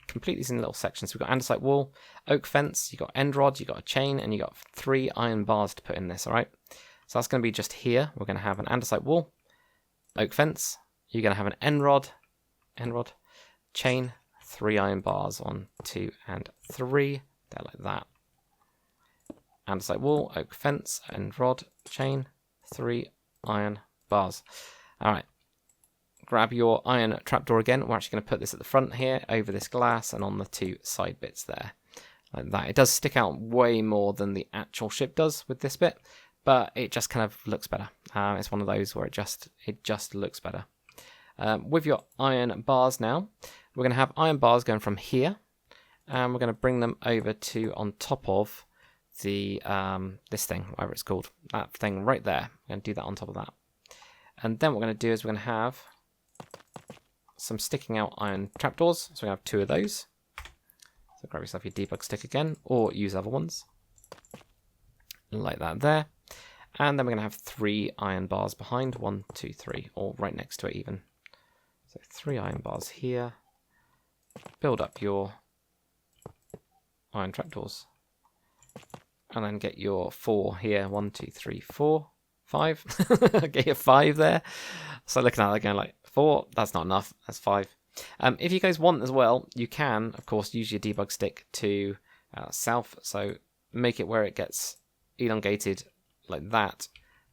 complete these in little sections. So we've got andesite wall, oak fence, you've got end rod, you've got a chain, and you've got 3 iron bars to put in this, alright? So that's going to be just here. We're going to have an andesite wall, oak fence, you're going to have an end rod, chain, 3 iron bars, 1, 2, and 3. They're like that. Andesite wall, oak fence, end rod, chain, 3 iron bars. Alright. Grab your iron trapdoor again. We're actually going to put this at the front here, over this glass, and on the 2 side bits there. Like that. It does stick out way more than the actual ship does with this bit, but it just kind of looks better. It's one of those where it just looks better. With your iron bars now, we're going to have iron bars going from here, and we're going to bring them over to on top of the this thing, whatever it's called, that thing right there. We're going to do that on top of that. And then what we're going to do is we're going to have some sticking out iron trapdoors. So we have 2 of those. So grab yourself your debug stick again, or use other ones. Like that there. And then we're going to have 3 iron bars behind. 1, 2, 3, or right next to it even. So 3 iron bars here. Build up your iron trapdoors. And then get your 4 here. 1, 2, 3, 4, 5. Get your 5 there. So looking at that again, like 4, that's not enough. That's 5. If you guys want as well, you can, of course, use your debug stick to south. So make it where it gets elongated like that.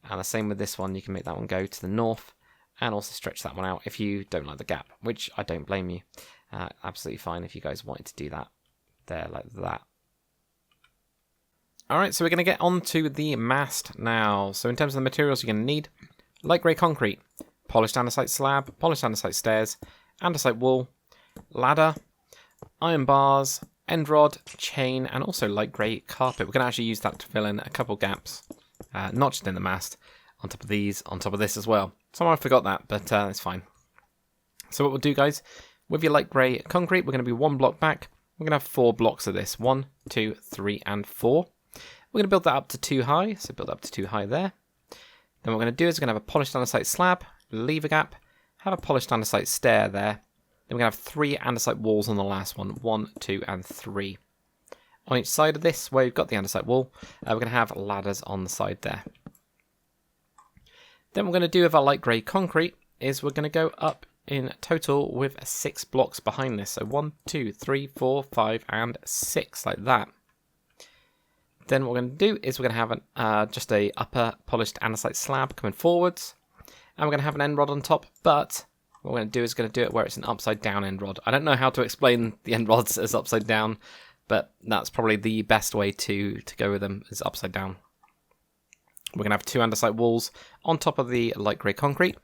And the same with this one. You can make that one go to the north and also stretch that one out if you don't like the gap, which I don't blame you. Absolutely fine if you guys wanted to do that there like that. Alright, so we're going to get on to the mast now. So in terms of the materials you're going to need, light grey concrete, polished andesite slab, polished andesite stairs, andesite wall, ladder, iron bars, end rod, chain, and also light grey carpet. We're going to actually use that to fill in a couple gaps, not just in the mast, on top of these, on top of this as well. Somehow I forgot that, but it's fine. So what we'll do, guys, with your light grey concrete, we're going to be 1 block back. We're going to have 4 blocks of this. 1, 2, 3, and 4. We're going to build that up to 2 high, so build up to 2 high there. Then what we're going to do is we're going to have a polished andesite slab, leave a gap, have a polished andesite stair there. Then we're going to have 3 andesite walls on the last one, 1, 2, and 3. On each side of this, where you've got the andesite wall, we're going to have ladders on the side there. Then what we're going to do with our light grey concrete is we're going to go up in total with 6 blocks behind this. So 1, 2, 3, 4, 5, and 6, like that. Then what we're going to do is we're going to have just a upper polished andesite slab coming forwards. And we're going to have an end rod on top, but what we're going to do is going to do it where it's an upside down end rod. I don't know how to explain the end rods as upside down, but that's probably the best way to go with them, is upside down. We're going to have 2 andesite walls on top of the light grey concrete.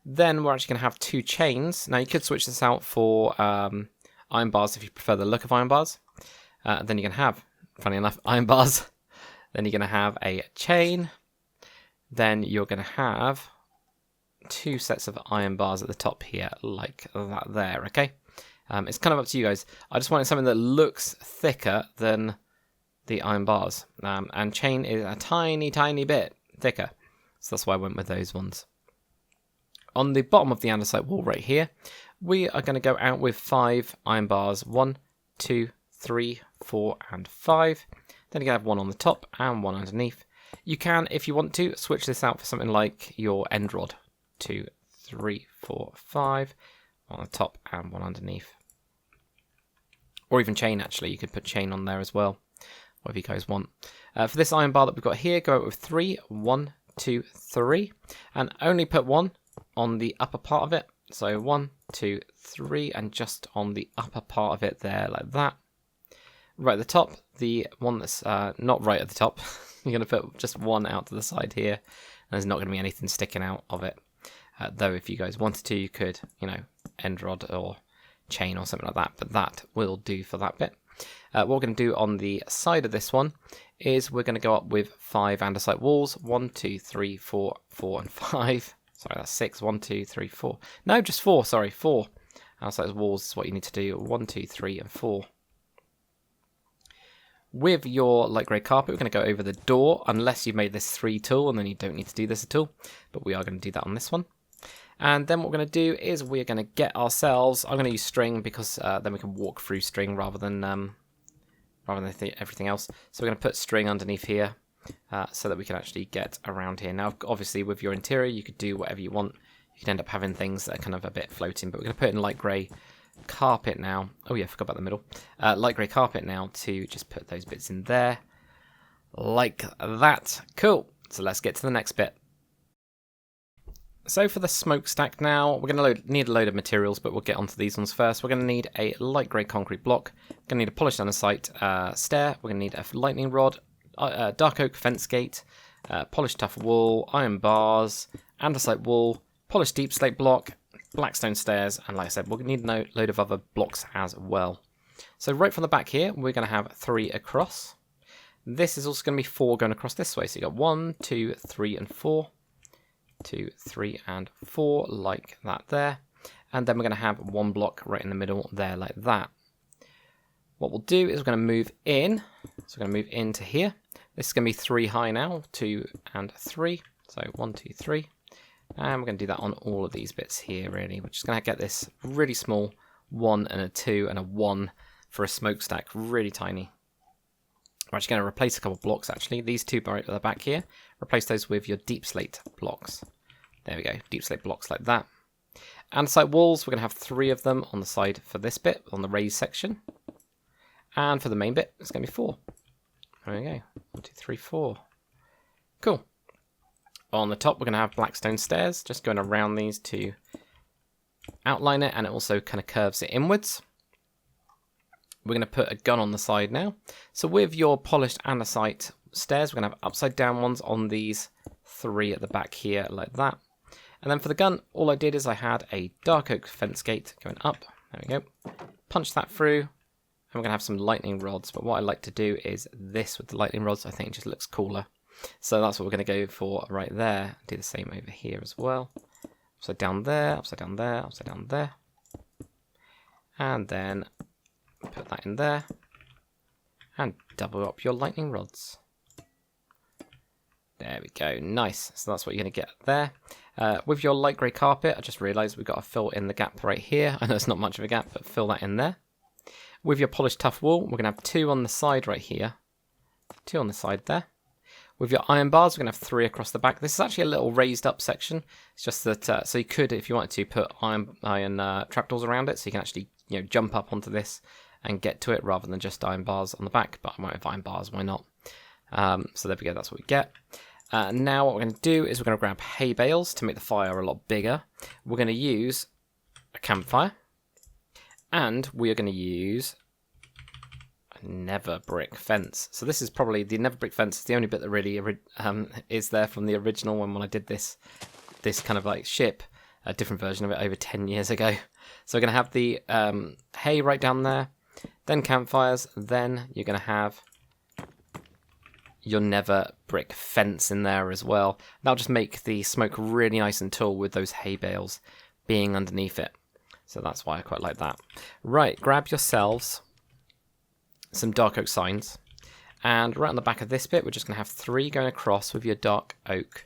Then we're actually going to have 2 chains. Now you could switch this out for iron bars if you prefer the look of iron bars. Then you're going to have, funny enough, iron bars. Then you're going to have a chain. Then you're going to have 2 sets of iron bars at the top here, like that there, okay? It's kind of up to you guys. I just wanted something that looks thicker than the iron bars. And chain is a tiny, tiny bit thicker. So that's why I went with those ones. On the bottom of the andesite wall right here, we are going to go out with 5 iron bars. 1, 2, 3, 4, and 5. Then you're going to have one on the top and one underneath. You can, if you want to, switch this out for something like your end rod. 2, 3, 4, 5. One on the top and one underneath. Or even chain, actually. You could put chain on there as well. Whatever you guys want. For this iron bar that we've got here, go out with 3. 1, 2, 3. And only put 1 on the upper part of it. So 1, 2, 3, and just on the upper part of it there, like that. Right at the top, the one that's not right at the top, you're going to put just 1 out to the side here, and there's not going to be anything sticking out of it. Though if you guys wanted to, you could, end rod or chain or something like that, but that will do for that bit. What we're going to do on the side of this one is we're going to go up with 5 andesite walls. 1, 2, 3, 4, 4, and 5. Sorry, that's 6. 1, 2, 3, 4. No, just 4. Sorry, 4. Andesite walls is what you need to do. 1, 2, 3, and 4. With your light grey carpet, we're going to go over the door, unless you've made this 3 tool, and then you don't need to do this at all. But we are going to do that on this one. And then what we're going to do is we're going to get ourselves, I'm going to use string because then we can walk through string rather than everything else. So we're going to put string underneath here so that we can actually get around here. Now, obviously, with your interior, you could do whatever you want. You could end up having things that are kind of a bit floating, but we're going to put in light grey carpet now. Oh yeah, I forgot about the middle. Light grey carpet now to just put those bits in there like that. Cool. So let's get to the next bit. So for the smokestack now, we're going to need a load of materials, but we'll get onto these ones first. We're going to need a light grey concrete block. We're going to need a polished andesite stair. We're going to need a lightning rod, dark oak fence gate, polished tough wool, iron bars, andesite wool, polished deep slate block, blackstone stairs, and like I said, we're going to need a load of other blocks as well. So right from the back here, we're going to have 3 across. This is also going to be 4 going across this way. So you got 1, 2, 3, and 4. 2, 3, and 4, like that there. And then we're going to have 1 block right in the middle there, like that. What we'll do is we're going to move in. So we're going to move into here. This is going to be 3 high now, 2 and 3. So 1, 2, 3. And we're going to do that on all of these bits here, really. We're just going to get this really small 1 and a 2 and a 1 for a smokestack, really tiny. We're actually going to replace a couple of blocks, actually. These 2 right at the back here. Replace those with your deep slate blocks. There we go, deep slate blocks like that. Andesite walls, we're going to have 3 of them on the side for this bit, on the raised section. And for the main bit, it's going to be 4. There we go, 1, 2, 3, 4. Cool. On the top, we're going to have blackstone stairs, just going around these to outline it, and it also kind of curves it inwards. We're going to put a gun on the side now. So with your polished andesite stairs, we're going to have upside down ones on these 3 at the back here, like that. And then for the gun, all I did is I had a dark oak fence gate going up. There we go. Punch that through, and we're going to have some lightning rods. But what I like to do is this with the lightning rods. I think it just looks cooler. So that's what we're going to go for right there. Do the same over here as well. Upside down there, upside down there, upside down there. And then put that in there. And double up your lightning rods. There we go, nice. So that's what you're going to get there. With your light grey carpet, I just realised we've got to fill in the gap right here. I know it's not much of a gap, but fill that in there. With your polished tough wool, we're going to have 2 on the side right here. 2 on the side there. With your iron bars, we're going to have 3 across the back. This is actually a little raised up section. It's just that, so you could, if you wanted to, put iron trapdoors around it, so you can actually jump up onto this and get to it rather than just iron bars on the back. But I might have iron bars, why not? So there we go, that's what we get. Now what we're going to do is we're going to grab hay bales to make the fire a lot bigger. We're going to use a campfire. And we are going to use a nether brick fence. So this is probably, the nether brick fence is the only bit that really is there from the original one when I did this kind of like ship. A different version of it over 10 years ago. So we're going to have the hay right down there. Then campfires. Then you're going to have your nether brick fence in there as well. That'll just make the smoke really nice and tall with those hay bales being underneath it. So that's why I quite like that. Right, grab yourselves some dark oak signs And right on the back of this bit, we're just going to have 3 going across with your dark oak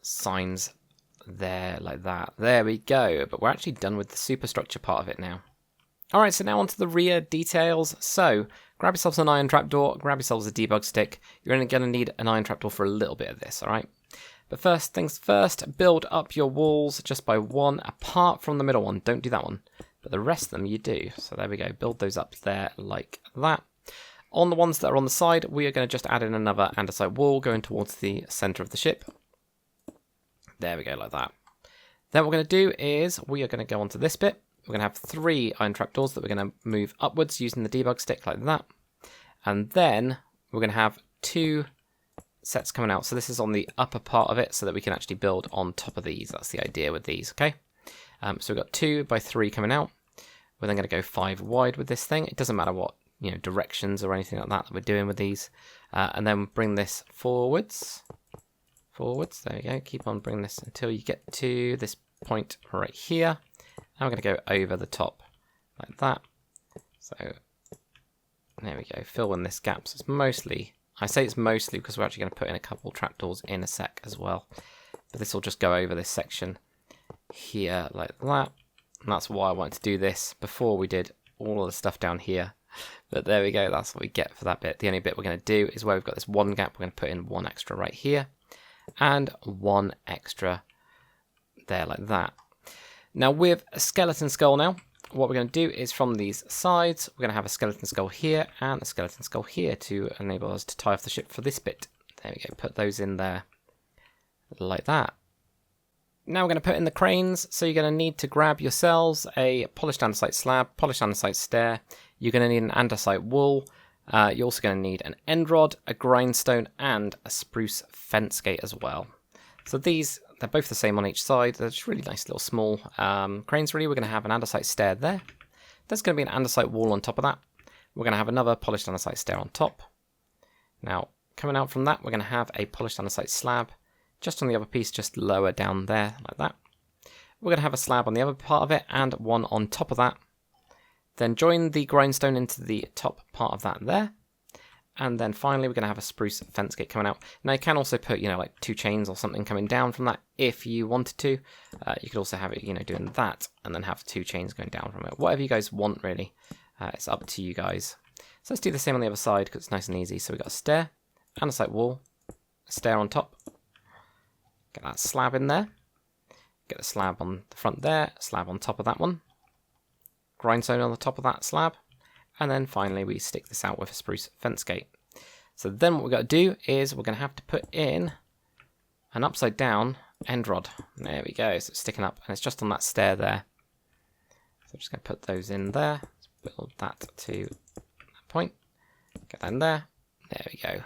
signs there, like that. There we go. But we're actually done with the superstructure part of it now. Alright, so now onto the rear details. So, grab yourselves an iron trapdoor, grab yourselves a debug stick. You're only going to need an iron trapdoor for a little bit of this, alright? But first things first, build up your walls just by 1, apart from the middle one. Don't do that one. But the rest of them you do. So there we go, build those up there like that. On the ones that are on the side, we are going to just add in another andesite wall going towards the centre of the ship. There we go, like that. Then what we're going to do is we are going to go onto this bit. We're going to have 3 iron trapdoors that we're going to move upwards using the debug stick like that. And then we're going to have 2 sets coming out. So this is on the upper part of it so that we can actually build on top of these. That's the idea with these, okay? So we've got 2 by 3 coming out. We're then going to go 5 wide with this thing. It doesn't matter what directions or anything like that we're doing with these. And then bring this forwards. Forwards, there we go. Keep on bringing this until you get to this point right here. And we're going to go over the top like that. So there we go. Fill in this gap. So it's mostly, I say it's mostly because we're actually going to put in a couple trapdoors in a sec as well. But this will just go over this section here like that. And that's why I wanted to do this before we did all of the stuff down here. But there we go. That's what we get for that bit. The only bit we're going to do is where we've got this 1 gap. We're going to put in 1 extra right here. And 1 extra there like that. Now with a skeleton skull now, what we're going to do is from these sides, we're going to have a skeleton skull here and a skeleton skull here to enable us to tie off the ship for this bit. There we go, put those in there like that. Now we're going to put in the cranes, so you're going to need to grab yourselves a polished andesite slab, polished andesite stair, you're going to need an andesite wool, you're also going to need an end rod, a grindstone and a spruce fence gate as well. So these, they're both the same on each side. They're just really nice little small cranes really. We're going to have an andesite stair there. There's going to be an andesite wall on top of that. We're going to have another polished andesite stair on top. Now, coming out from that, we're going to have a polished andesite slab just on the other piece, just lower down there, like that. We're going to have a slab on the other part of it and 1 on top of that. Then join the grindstone into the top part of that there. And then finally, we're going to have a spruce fence gate coming out. Now, you can also put, like 2 chains or something coming down from that if you wanted to. You could also have it, doing that and then have 2 chains going down from it. Whatever you guys want, really. It's up to you guys. So let's do the same on the other side because it's nice and easy. So we've got a stair, andesite wall, a stair on top. Get that slab in there. Get the slab on the front there, slab on top of that one. Grindstone on the top of that slab. And then finally we stick this out with a spruce fence gate. So then what we've got to do is we're going to have to put in an upside down end rod. There we go, so it's sticking up and it's just on that stair there. So I'm just going to put those in there. Let's build that to that point. Get that in there. There we go.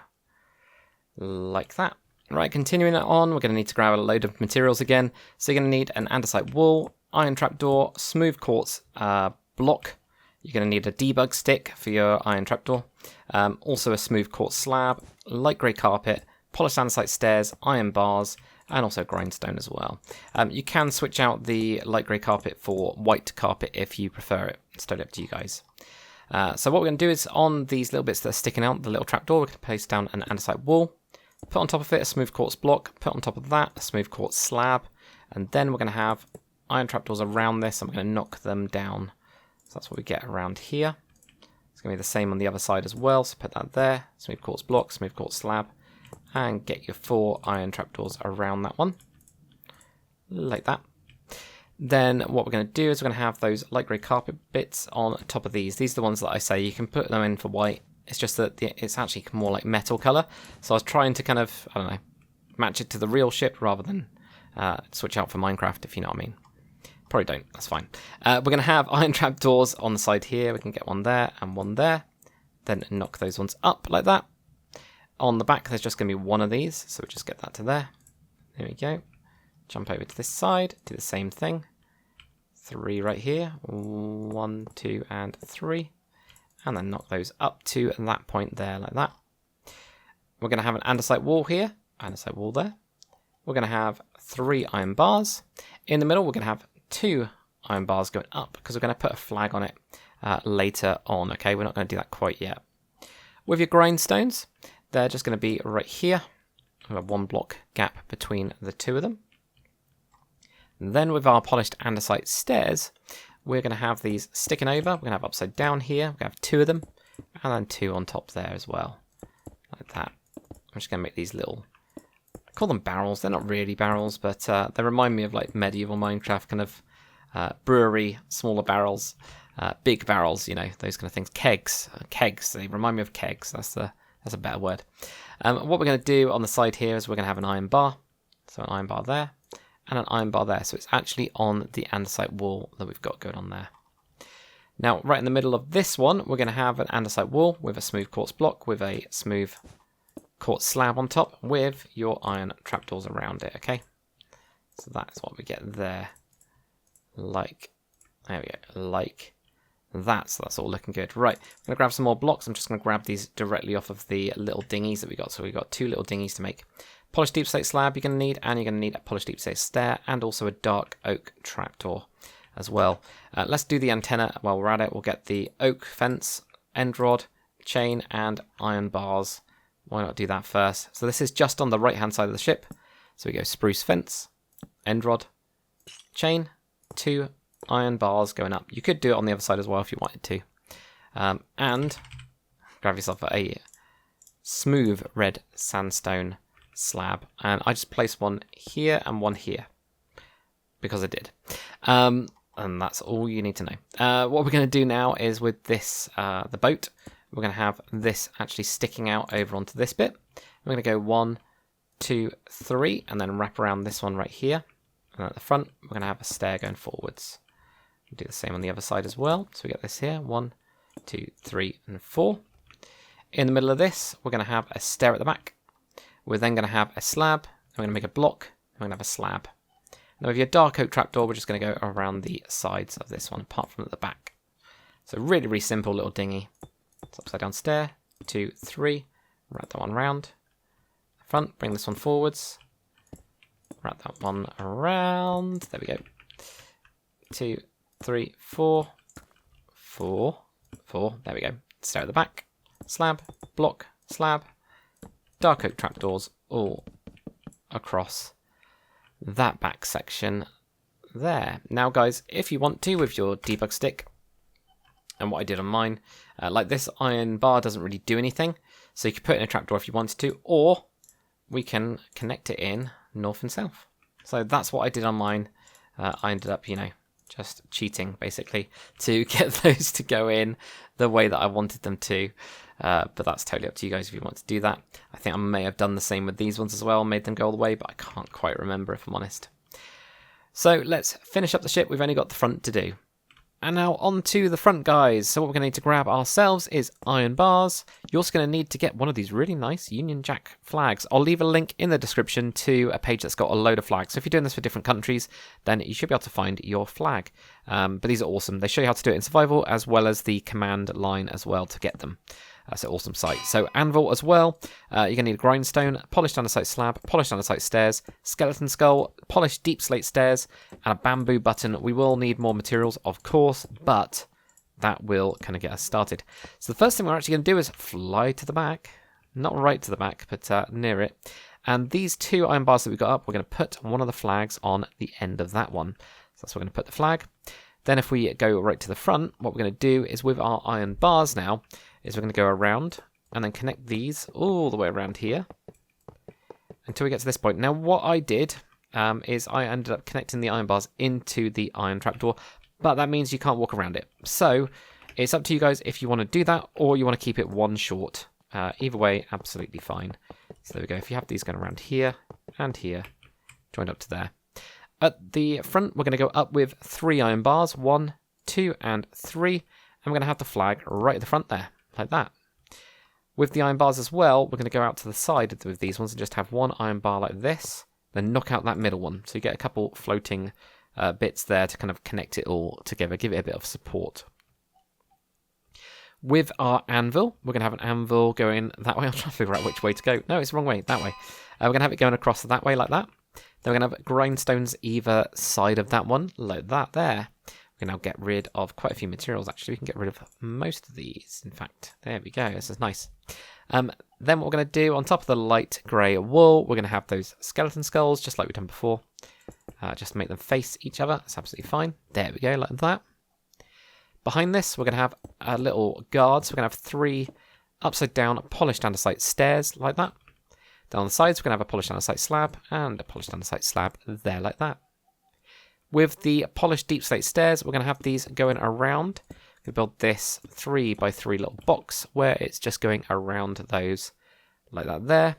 Like that. Right, continuing it on, we're going to need to grab a load of materials again. So you're going to need an andesite wool, iron trapdoor, smooth quartz block. You're going to need a debug stick for your iron trapdoor. Also a smooth quartz slab, light grey carpet, polished andesite stairs, iron bars, and also grindstone as well. You can switch out the light grey carpet for white carpet if you prefer it. It's totally up to you guys. So what we're going to do is on these little bits that are sticking out, the little trapdoor, we're going to place down an andesite wool. Put on top of it a smooth quartz block, put on top of that a smooth quartz slab, and then we're going to have iron trapdoors around this, and we're going to knock them down. So that's what we get around here. It's going to be the same on the other side as well, so put that there, smooth quartz block, smooth quartz slab, and get your 4 iron trapdoors around that one, like that. Then what we're going to do is we're going to have those light grey carpet bits on top of these. These are the ones that I say you can put them in for white. It's just that it's actually more like metal colour. So I was trying to kind of, I don't know, match it to the real ship rather than switch out for Minecraft, if you know what I mean. Probably don't, that's fine. We're going to have iron trapdoors on the side here. We can get one there and one there. Then knock those ones up like that. On the back, there's just going to be 1 of these. So we'll just get that to there. There we go. Jump over to this side, do the same thing. 3 right here. 1, 2, and 3. And then knock those up to that point there, like that. We're going to have an andesite wall here, andesite wall there. We're going to have 3 iron bars. In the middle, we're going to have 2 iron bars going up because we're going to put a flag on it later on, okay? We're not going to do that quite yet. With your grindstones, they're just going to be right here. We have a 1 block gap between the two of them. And then with our polished andesite stairs, we're going to have these sticking over. We're going to have upside down here. We're going to have 2 of them, and then 2 on top there as well, like that. I'm just going to make these little, I call them barrels. They're not really barrels, but they remind me of like medieval Minecraft kind of brewery, smaller barrels, big barrels, you know, those kind of things. Kegs. They remind me of kegs. That's a better word. What we're going to do on the side here is we're going to have an iron bar. So an iron bar there and an iron bar there. So it's actually on the andesite wall that we've got going on there. Now, right in the middle of this one, we're going to have an andesite wall with a smooth quartz block with a smooth quartz slab on top with your iron trapdoors around it, okay? So that's what we get there. Like, there we go, like that. So that's all looking good. Right, I'm going to grab some more blocks. I'm just going to grab these directly off of the little dinghies that we got. So we've got 2 little dinghies to make. Polished deep slate slab you're going to need, and you're going to need a polished deep slate stair and also a dark oak trapdoor as well. Let's do the antenna while we're at it. We'll get the oak fence, end rod, chain, and iron bars. Why not do that first? So this is just on the right-hand side of the ship. So we go spruce fence, end rod, chain, 2 iron bars going up. You could do it on the other side as well if you wanted to. And grab yourself a smooth red sandstone slab. And I just placed one here and one here because I did. And that's all you need to know. What we're going to do now is with this, the boat, we're going to have this actually sticking out over onto this bit. We're going to go 1, 2, 3, and then wrap around this one right here. And at the front, we're going to have a stair going forwards. We'll do the same on the other side as well. So we get this here, 1, 2, 3, and 4. In the middle of this, we're going to have a stair at the back. We're then going to have a slab. We're going to make a block. We're going to have a slab. Now with your dark oak trapdoor, we're just going to go around the sides of this one, apart from at the back. So really, really simple little dinghy. It's upside down stair, 2, 3, wrap that one around. Front, bring this one forwards. Wrap that one around. There we go. 2, 3, 4. 4. There we go. Stair at the back. Slab, block, slab. Dark oak trapdoors all across that back section there. Now, guys, if you want to, with your debug stick, and what I did on mine, like this iron bar doesn't really do anything, so you could put it in a trapdoor if you wanted to, or we can connect it in north and south. So that's what I did on mine. I ended up, you know, just cheating basically to get those to go in the way that I wanted them to. But that's totally up to you guys if you want to do that. I think I may have done the same with these ones as well, made them go all the way, but I can't quite remember if I'm honest. So let's finish up the ship. We've only got the front to do. And now on to the front, guys. So what we're going to need to grab ourselves is iron bars. You're also going to need to get one of these really nice Union Jack flags. I'll leave a link in the description to a page that's got a load of flags. So if you're doing this for different countries, then you should be able to find your flag. But these are awesome. They show you how to do it in survival, as well as the command line as well to get them. That's an awesome site. So anvil as well. You're going to need a grindstone, polished andesite slab, polished andesite stairs, skeleton skull, polished deep slate stairs, and a bamboo button. We will need more materials, of course, but that will kind of get us started. So the first thing we're actually going to do is fly to the back. Not right to the back, but near it. And these 2 iron bars that we've got up, we're going to put one of the flags on the end of that one. So that's where we're going to put the flag. Then if we go right to the front, what we're going to do is with our iron bars now, is we're going to go around and then connect these all the way around here until we get to this point. Now what I did is I ended up connecting the iron bars into the iron trapdoor, but that means you can't walk around it. So it's up to you guys if you want to do that or you want to keep it one short. Either way, absolutely fine. So there we go. If you have these going around here and here, joined up to there. At the front, we're going to go up with 3 iron bars, 1, 2, and 3, and we're going to have the flag right at the front there, like that. With the iron bars as well, we're going to go out to the side with these ones and just have 1 iron bar like this, then knock out that middle one. So you get a couple floating bits there to kind of connect it all together, give it a bit of support. With our anvil, we're going to have an anvil going that way. I'm trying to figure out which way to go. No, it's the wrong way, that way. We're going to have it going across that way like that. Then we're going to have grindstones either side of that one, like that there. We can now get rid of quite a few materials. Actually, we can get rid of most of these. In fact, there we go. This is nice. Then what we're going to do on top of the light grey wool, we're going to have those skeleton skulls, just like we've done before. Just make them face each other. That's absolutely fine. There we go, like that. Behind this, we're going to have a little guard. So we're going to have 3 upside down polished andesite stairs, like that. Down the sides, we're going to have a polished andesite slab and a polished andesite slab there, like that. With the polished deep slate stairs, we're going to have these going around. We build this 3 by 3 little box where it's just going around those like that there.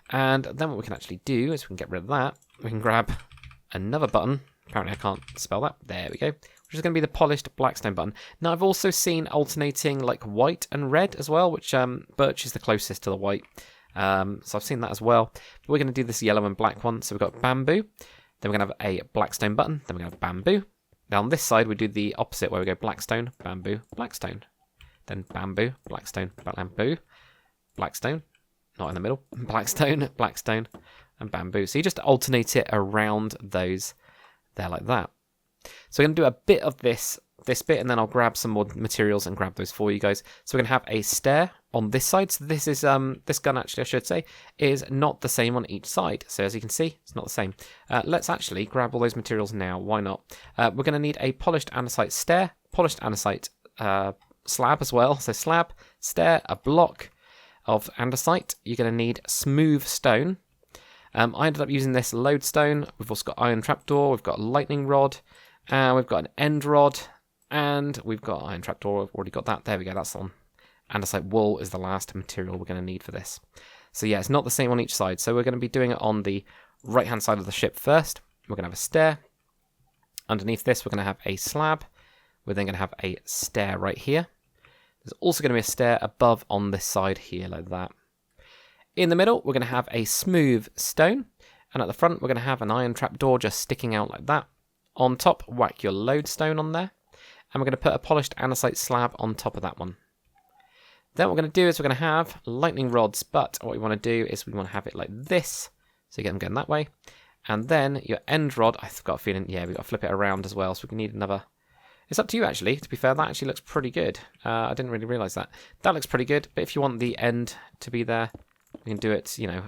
And then what we can actually do is we can get rid of that. We can grab another button. Apparently I can't spell that. There we go. Which is going to be the polished blackstone button. Now I've also seen alternating like white and red as well, which birch is the closest to the white. So I've seen that as well. But we're going to do this yellow and black one. So we've got bamboo. Then we're going to have a blackstone button. Then we're going to have bamboo. Now on this side, we do the opposite where we go blackstone, bamboo, blackstone. Then bamboo, blackstone, bamboo, blackstone. Not in the middle. Blackstone, blackstone, and bamboo. So you just alternate it around those there like that. So we're going to do a bit of this bit, and then I'll grab some more materials and grab those for you guys. So we're going to have a stair on this side. So this is this gun, actually, I should say, is not the same on each side. So as you can see, it's not the same. Let's actually grab all those materials now. Why not? We're going to need a polished andesite stair, polished andesite slab as well. So slab, stair, a block of andesite. You're going to need smooth stone. I ended up using this lodestone. We've also got iron trapdoor. We've got a lightning rod. We've got an end rod. And we've got iron trapdoor. I've already got that. There we go. That's on. Andesite wool is the last material we're going to need for this. So yeah, it's not the same on each side. So we're going to be doing it on the right-hand side of the ship first. We're going to have a stair. Underneath this, we're going to have a slab. We're then going to have a stair right here. There's also going to be a stair above on this side here, like that. In the middle, we're going to have a smooth stone. And at the front, we're going to have an iron trapdoor just sticking out like that. On top, whack your lodestone on there. And we're going to put a polished andesite slab on top of that one. Then what we're going to do is we're going to have lightning rods, but what we want to do is we want to have it like this. So you get them going that way. And then your end rod, I've got a feeling, yeah, we've got to flip it around as well. So we can need another. It's up to you, actually. To be fair, that actually looks pretty good. I didn't really realise that. That looks pretty good, but if you want the end to be there, we can do it, you know,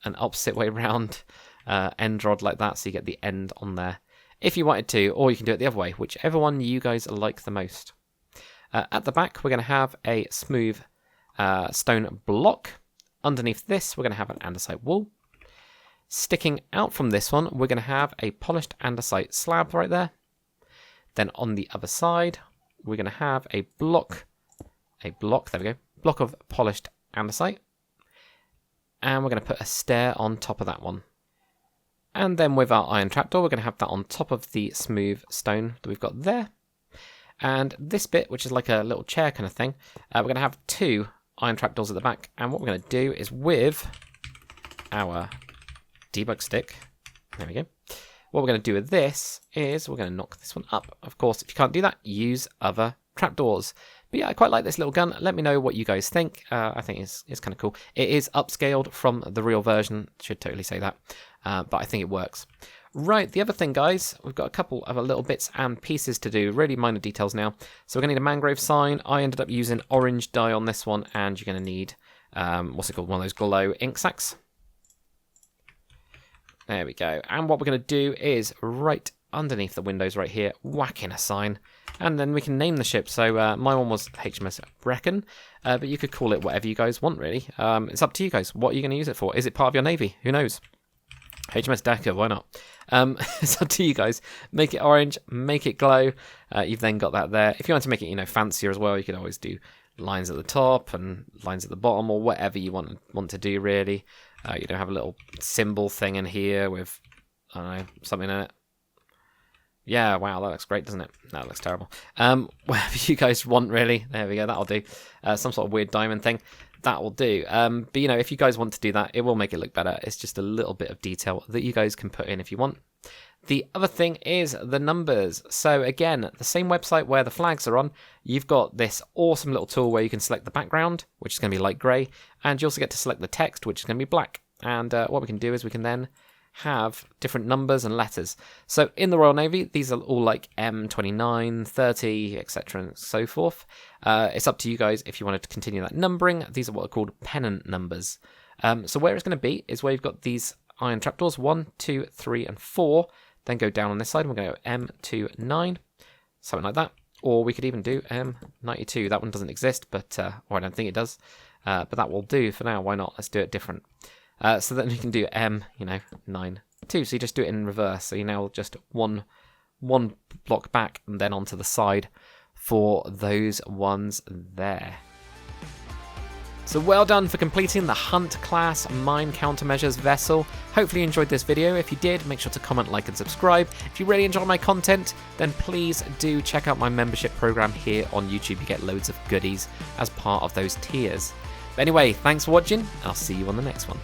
an opposite way round end rod like that, so you get the end on there. If you wanted to, or you can do it the other way, whichever one you guys like the most. At the back, we're going to have a smooth stone block. Underneath this, we're going to have an andesite wool. Sticking out from this one, we're going to have a polished andesite slab right there. Then on the other side, we're going to have a block, there we go, block of polished andesite. And we're going to put a stair on top of that one. And then with our iron trapdoor, we're going to have that on top of the smooth stone that we've got there. And this bit, which is like a little chair kind of thing, we're going to have 2 iron trapdoors at the back. And what we're going to do is with our debug stick, there we go. What we're going to do with this is we're going to knock this one up. Of course, if you can't do that, use other trapdoors. But yeah, I quite like this little gun. Let me know what you guys think. I think it's kind of cool. It is upscaled from the real version. Should totally say that. But I think it works. Right, the other thing, guys, we've got a couple of little bits and pieces to do. Really minor details now. So we're going to need a mangrove sign. I ended up using orange dye on this one. And you're going to need, what's it called? One of those glow ink sacs. There we go. And what we're going to do is right underneath the windows right here, whack in a sign. And then we can name the ship. So my one was HMS Brecon, but you could call it whatever you guys want, really. It's up to you guys. What are you going to use it for? Is it part of your navy? Who knows? HMS Decker, why not? It's up to you guys. Make it orange, make it glow. You've then got that there. If you want to make it, you know, fancier as well, you could always do lines at the top and lines at the bottom, or whatever you want to do, really. You don't have a little symbol thing in here with, I don't know, something in it. Yeah, wow, that looks great, doesn't it? No, that looks terrible. Whatever you guys want, really. There we go, that'll do. Some sort of weird diamond thing. That will do. But, you know, if you guys want to do that, it will make it look better. It's just a little bit of detail that you guys can put in if you want. The other thing is the numbers. So, again, the same website where the flags are on, you've got this awesome little tool where you can select the background, which is going to be light grey, and you also get to select the text, which is going to be black. And what we can do is we can then have different numbers and letters. So in the Royal Navy, these are all like M29, 30, etc. and so forth. It's up to you guys if you wanted to continue that numbering. These are what are called pennant numbers. So where it's going to be is where you've got these iron trapdoors, 1, 2, 3, and 4. Then go down on this side, and we're going to go M29, something like that. Or we could even do M92. That one doesn't exist, but or I don't think it does. But that will do for now. Why not? Let's do it different. So then you can do M92. So you just do it in reverse. So you now just one block back and then onto the side for those ones there. So well done for completing the Hunt-class Mine Countermeasures vessel. Hopefully you enjoyed this video. If you did, make sure to comment, like, and subscribe. If you really enjoy my content, then please do check out my membership program here on YouTube. You get loads of goodies as part of those tiers. But anyway, thanks for watching, and I'll see you on the next one.